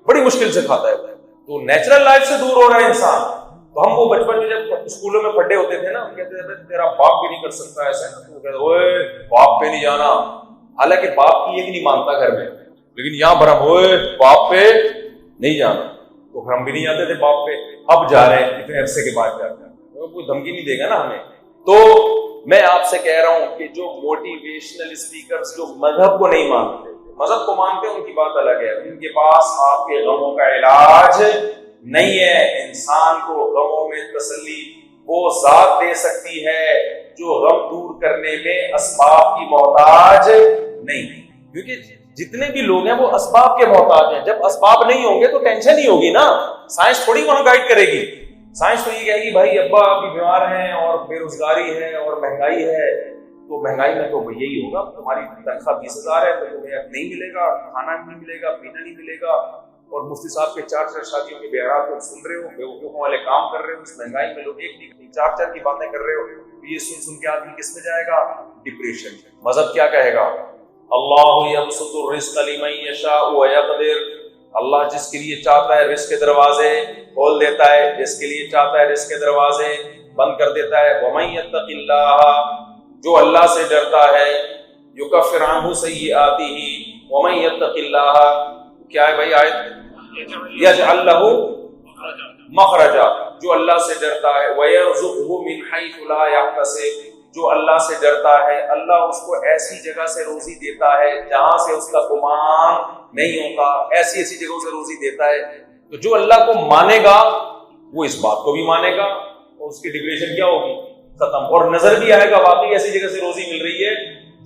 بڑی مشکل سے کھاتا ہے. تو نیچرل لائف سے دور ہو رہا ہے انسان. تو ہم وہ بچپن میں جب اسکولوں میں پھڈے ہوتے تھے نا، ہم کہتے تھے تیرا باپ بھی نہیں کر سکتا ایسا. تو کہتے اوئے باپ پہ نہیں جانا. حالانکہ باپ کی یہ بھی نہیں مانتا گھر میں، لیکن یہاں برہم ہوئے باپ پہ نہیں جانا. تو پھر ہم بھی نہیں جاتے تھے باپ پہ. اب جا رہے ہیں اتنے عرصے کے بعد جا رہے ہیں. کوئی دھمکی نہیں دے گا نا ہمیں. تو میں آپ سے کہہ رہا ہوں کہ جو موٹیویشنل اسپیکرز جو مذہب کو نہیں مانتے، مذہب کو مانتے ہیں ان کی بات الگ ہے، ان کے پاس آپ کے غموں کا علاج نہیں ہے. انسان کو غموں میں تسلی وہ ذات دے سکتی ہے جو غم دور کرنے میں اسباب کی محتاج نہیں. کیونکہ جتنے بھی لوگ ہیں وہ اسباب کے محتاج ہیں. جب اسباب نہیں ہوں گے تو ٹینشن ہی ہوگی نا. سائنس تھوڑی وہاں گائیڈ کرے گی. سائنس تو یہ کہے گی بھائی ابا ابھی بیمار ہیں اور بے روزگاری ہے اور مہنگائی ہے, تو مہنگائی میں تو یہی ہوگا, تمہاری تنخواہ 20,000 ہے تو تمہیں اب نہیں ملے گا, کھانا بھی نہیں ملے گا, پینا نہیں ملے گا, اور مفتی صاحب کے 4 شادیوں کے بیعات تم سن رہے ہو, بیوقوفوں والے کام کر رہے ہو, اس مہنگائی میں لوگ ایک نہیں 4 کی باتیں کر رہے ہو. یہ سن کے آدمی کس میں جائے گا؟ ڈپریشن. مذہب کیا کہے گا؟ اللہ یبسط الرزق لمن یشاء ویقدر. اللہ جس کے لیے چاہتا ہے رزق کے دروازے کھول دیتا ہے, جس کے لیے چاہتا ہے رزق کے دروازے بند کر دیتا ہے. ومن یتق اللہ, جو اللہ سے ڈرتا ہے, یکفر عنہ سیئاتہ. ومن یتق اللہ, کیا ہے بھائی آیت؟ یجعل لہ مخرجا, جو اللہ سے ڈرتا ہے. ویرزقہ من حیث لا یحتسب, جو اللہ سے ڈرتا ہے اللہ اس کو ایسی جگہ سے روزی دیتا ہے جہاں سے اس کا گمان نہیں ہوتا. ایسی ایسی جگہوں سے روزی دیتا ہے. تو جو اللہ کو مانے گا وہ اس بات کو بھی مانے گا, اور اس کی ڈپریشن کیا ہوگی؟ ختم. اور نظر بھی آئے گا واقعی ایسی جگہ سے روزی مل رہی ہے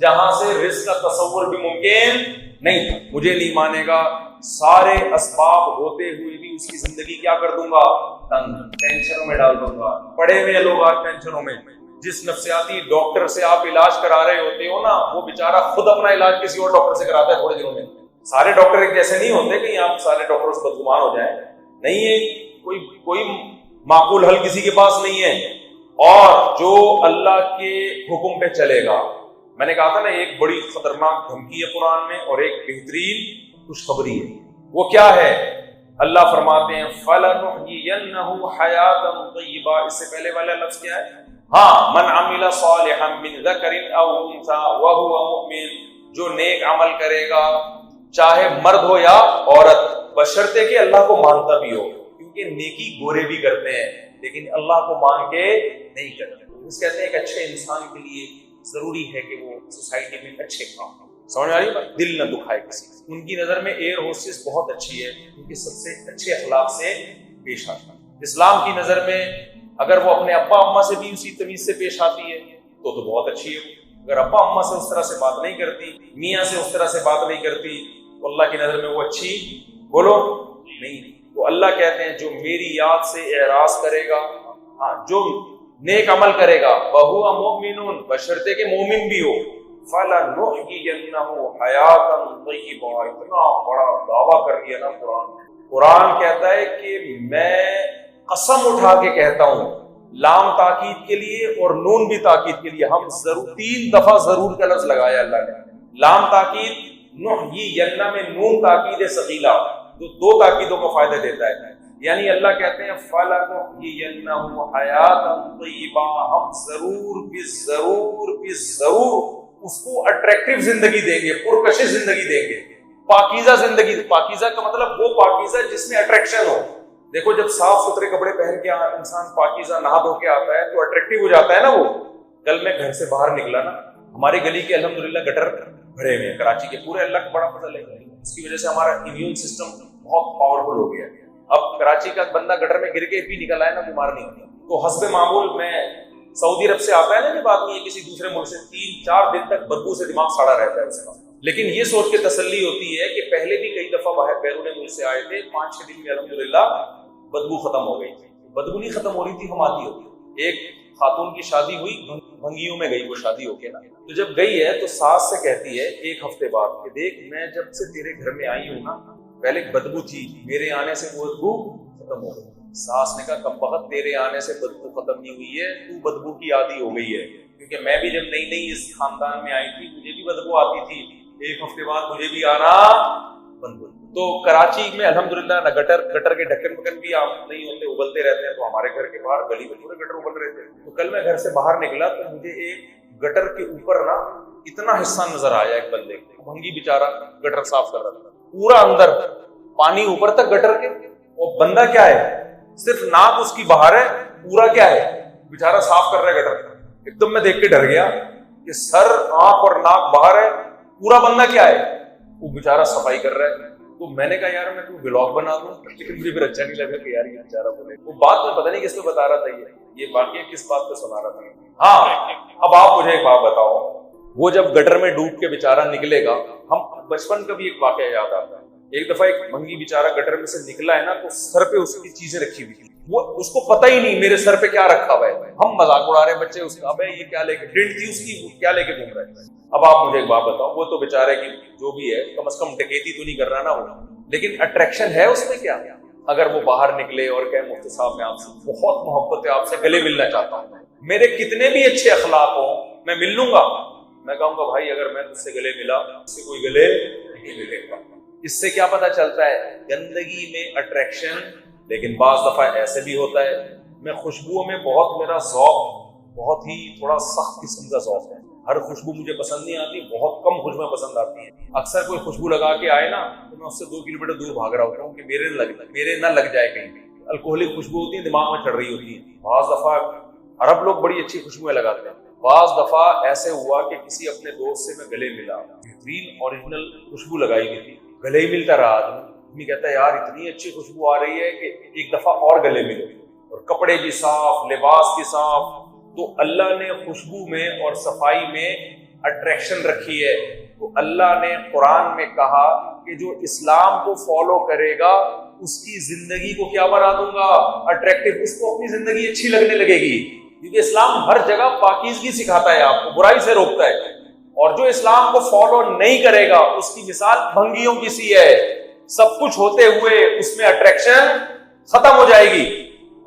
جہاں سے رزق کا تصور بھی ممکن نہیں تھا. مجھے نہیں مانے گا, سارے اسباب ہوتے ہوئے بھی اس کی زندگی کیا کر دوں گا؟ تنگ, ٹینشنوں میں ڈال دوں گا. پڑے ہوئے لوگ آج ٹینشنوں میں. جس نفسیاتی ڈاکٹر سے آپ علاج کرا رہے ہوتے ہو نا, وہ بیچارہ خود اپنا علاج کسی اور ڈاکٹر سے کراتا ہے تھوڑے دنوں میں. سارے ڈاکٹر ایک جیسے نہیں ہوتے کہ آپ سارے ڈاکٹروں سے بدگمان ہو جائیں. نہیں ہے, کوئی معقول حل کسی کے پاس نہیں ہے. اور جو اللہ کے حکم پہ چلے گا, میں نے کہا تھا نا ایک بڑی خطرناک دھمکی ہے قرآن میں اور ایک بہترین خوشخبری ہے. وہ کیا ہے؟ اللہ فرماتے ہیں فَلَنُحْيِيَنَّهُ حَيَاةً طَيِّبَةً. اس سے پہلے والا لفظ کیا ہے؟ ہاں, من عمل صالحا من ذکر او انثى وهو مؤمن, جو نیک عمل کرے گا چاہے مرد ہو یا عورت, بشرطے کہ اللہ کو مانتا بھی ہو. کیونکہ نیکی گورے بھی کرتے ہیں لیکن اللہ کو مان کے نہیں کرتے. اس کہتے ہیں کہ اچھے انسان کے لیے ضروری ہے کہ وہ سوسائٹی میں اچھے کام. سمجھ آ رہی ہے؟ دل نہ دکھائے کسی. ان کی نظر میں ایئر ہوسٹس بہت اچھی ہے کیونکہ سب سے اچھے اخلاق سے پیش آتا ہے. اسلام کی نظر میں اگر وہ اپنے ابا اماں سے بھی اسی تمیز سے پیش آتی ہے تو بہت اچھی ہے. اگر ابا اماں سے اس طرح سے بات نہیں کرتی, میاں سے اس طرح سے بات نہیں کرتی, تو اللہ کی نظر میں وہ اچھی بولو نہیں. تو اللہ کہتے ہیں جو میری یاد سے اعراض کرے گا, ہاں جو نیک عمل کرے گا, وَهُوَ مُؤْمِنٌ, بشرطے کہ مومن بھی ہو, فَلَنُحْيِيَنَّهُ حَيَاةً طَيِّبَةً. اتنا بڑا دعویٰ کر دیا نا قرآن کہتا ہے کہ میں قسم اٹھا کے کہتا ہوں, لام تاکید کے لیے اور نون بھی تاکید کے لیے, ہم ضرور 3 دفعہ ضرور کا لفظ لگایا اللہ نے. لام تاکید, نحیینہ میں نون تاکید ثقیلہ, جو 2 تاکیدوں کو فائدہ دیتا ہے. یعنی اللہ کہتے ہیں فَلَنُحْيِيَنَّهُ حَيَاةً طَيِّبَةً, ہم ضرور اس کو اٹریکٹیو زندگی دیں گے, پرکشش زندگی دیں گے, پاکیزہ زندگی. پاکیزہ کا مطلب وہ پاکیزہ جس میں اٹریکشن ہو. دیکھو جب صاف ستھرے کپڑے پہن کے انسان پاکیزہ نہا دھو کے آتا ہے تو اٹریکٹیو ہو جاتا ہے نا وہ. کل میں گھر سے باہر نکلا نا, ہماری گلی کے الحمدللہ گٹر بھرے ہوئے ہیں کراچی کے, پورے اللہ کا بڑا فضل ہے. اس کی وجہ سے ہمارا امیون سسٹم بہت پاورفل ہو گیا. اب کراچی کا بندہ گٹر میں گر کے بھی نکل آئے نا, بیمار نہیں ہوتا. تو حسب معمول میں سعودی عرب سے آتا ہے نا, جب آدمی کسی دوسرے ملک سے 3-4 دن تک بدبو سے دماغ ساڑا رہتا ہے اس کا. لیکن یہ سوچ کے تسلی ہوتی ہے کہ پہلے بھی کئی دفعہ باہر بیرون ملک سے آئے تھے, 5-6 دن میں الحمدللہ بدبو ختم ہو گئی. بدبو نہیں ختم ہو رہی تھی, ہم آتی ہوتی. ایک خاتون کی شادی ہوئی, بھنگیوں میں گئی وہ شادی ہو کے نا, تو جب گئی ہے تو ساس سے کہتی ہے 1 ہفتے بعد کہ دیکھ میں جب سے تیرے گھر میں آئی ہوں نا, پہلے بدبو تھی, میرے آنے سے وہ بدبو ختم ہو گئی. ساس نے کہا کب بخت تیرے آنے سے بدبو ختم نہیں ہوئی ہے, تو بدبو کی عادی ہو گئی ہے. کیونکہ میں بھی جب نئی اس خاندان میں آئی تھی مجھے بھی بدبو آتی تھی, 1 ہفتے بعد مجھے بھی آنا بند ہو. تو کراچی میں الحمدللہ نہ گٹر کے ڈھکن وکن بھی عام نہیں ہوتے, ابلتے رہتے ہیں. تو ہمارے گھر کے باہر گلی میں پورے گٹر ابل رہے تھے. تو کل میں گھر سے باہر نکلا تو مجھے ایک گٹر کے اوپر نا اتنا حصہ نظر آیا ایک بندے کو, بھنگی بیچارہ گٹر صاف کر رہا تھا, پورا اندر پانی اوپر تک گٹر کے. وہ بندہ کیا ہے, صرف ناک اس کی باہر ہے, پورا کیا ہے بیچارہ صاف کر رہا ہے گٹر. ایک دم میں دیکھ کے ڈر گیا کہ سر, آنکھ اور ناک باہر ہے, پورا بندہ کیا ہے وہ بیچارہ صفائی کر رہا ہے. تو میں نے کہا یار میں کوئی ولاگ بنا دوں، لیکن مجھے پھر اچھا نہیں لگا کہ یار یہ بیچارہ بولے وہ بات میں پتہ نہیں کس پہ بتا رہا تھا، یہ واقعہ کس بات پہ سنا رہا تھا۔ ہاں اب آپ مجھے ایک بات بتاؤ، وہ جب گٹر میں ڈوب کے بیچارہ نکلے گا، ہم بچپن کا بھی ایک واقعہ یاد آتا ہے، ایک دفعہ ایک منگی بیچارہ گٹر میں سے نکلا ہے نا، تو سر پہ اس کی چیزیں رکھی ہوئی تھی، وہ اس کو پتہ ہی نہیں میرے سر پہ کیا رکھا ہوا ہے، ہم مذاق اڑا رہے ہیں بچے اس کا، ابے یہ کیا لے کے ڈنٹ تھی اس کی، کیا لے کے گھوم رہا ہے۔ اب آپ مجھے ایک بات بتاؤ، وہ تو بیچارے کی جو بھی ہے کم از کم ڈکیتی تو نہیں کر رہا نا وہ، لیکن اٹریکشن ہے اس میں کیا؟ اگر وہ باہر نکلے اور کہے مفتی صاحب میں آپ سے بہت محبت ہے، آپ سے گلے ملنا چاہتا ہوں، میرے کتنے بھی اچھے اخلاق ہوں میں مل لوں گا، میں کہوں گا بھائی اگر میں تجھ سے گلے ملا اس سے کوئی گلے نہیں ملے گا۔ اس سے کیا پتا چلتا ہے؟ گندگی میں اٹریکشن۔ لیکن بعض دفعہ ایسے بھی ہوتا ہے، میں خوشبوؤں میں بہت، میرا ذوق بہت ہی تھوڑا سخت قسم کا ذوق ہے، ہر خوشبو مجھے پسند نہیں آتی، بہت کم خوشبوئیں پسند آتی ہیں۔ اکثر کوئی خوشبو لگا کے آئے نا تو میں اس سے 2 کلومیٹر دور بھاگ رہا ہوتا ہوں کہ میرے نہ لگ جائے کہیں۔ الکوہلک خوشبو ہوتی ہے، دماغ میں چڑھ رہی ہوتی ہے۔ بعض دفعہ عرب لوگ بڑی اچھی خوشبوئیں لگاتے ہیں، بعض دفعہ ایسے ہوا کہ کسی اپنے دوست سے میں گلے ملا، بہترین اوریجنل خوشبو لگائی ہوئی تھی، گلے ہی ملتا رہا، آدمی کہتا ہے یار اتنی اچھی خوشبو آ رہی ہے کہ ایک دفعہ اور گلے ملے، اور کپڑے بھی صاف، لباس بھی صاف۔ تو اللہ نے خوشبو میں اور صفائی میں اٹریکشن رکھی ہے، تو اللہ نے قرآن میں کہا کہ جو اسلام کو فالو کرے گا اس کی زندگی کو کیا بنا دوں گا؟ اٹریکٹیو، اس کو اپنی زندگی اچھی لگنے لگے گی، کیونکہ اسلام ہر جگہ پاکیزگی سکھاتا ہے، آپ کو برائی سے روکتا ہے، اور جو اسلام کو فالو نہیں کرے گا اس کی مثال بھنگیوں کی سی ہے، سب کچھ ہوتے ہوئے اس میں اٹریکشن ختم ہو جائے گی۔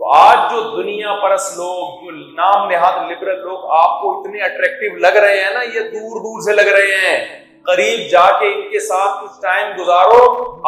تو آج جو دنیا پرست لوگ، جو نام نہاد لبرل لوگ آپ کو اتنے اٹریکٹیو لگ رہے ہیں نا، یہ دور دور سے لگ رہے ہیں، قریب جا کے ان کے ساتھ کچھ ٹائم گزارو،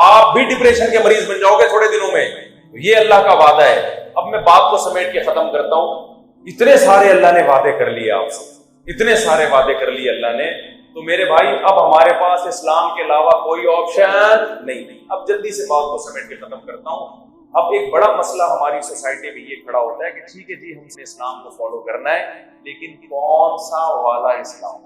آپ بھی ڈپریشن کے مریض بن جاؤ گے تھوڑے دنوں میں، یہ اللہ کا وعدہ ہے۔ اب میں بات کو سمیٹ کے ختم کرتا ہوں، اتنے سارے اللہ نے وعدے کر لیے آپ سے، اتنے سارے وعدے کر لیے اللہ نے، تو میرے بھائی اب ہمارے پاس اسلام کے علاوہ کوئی آپشن نہیں۔ اب جلدی سے بات کو سمیٹ کے ختم کرتا ہوں۔ اب ایک بڑا مسئلہ ہماری سوسائٹی میں یہ کھڑا ہوتا ہے کہ ٹھیک ہے جی ہم سے اسلام کو فالو کرنا ہے، لیکن کون سا والا اسلام؟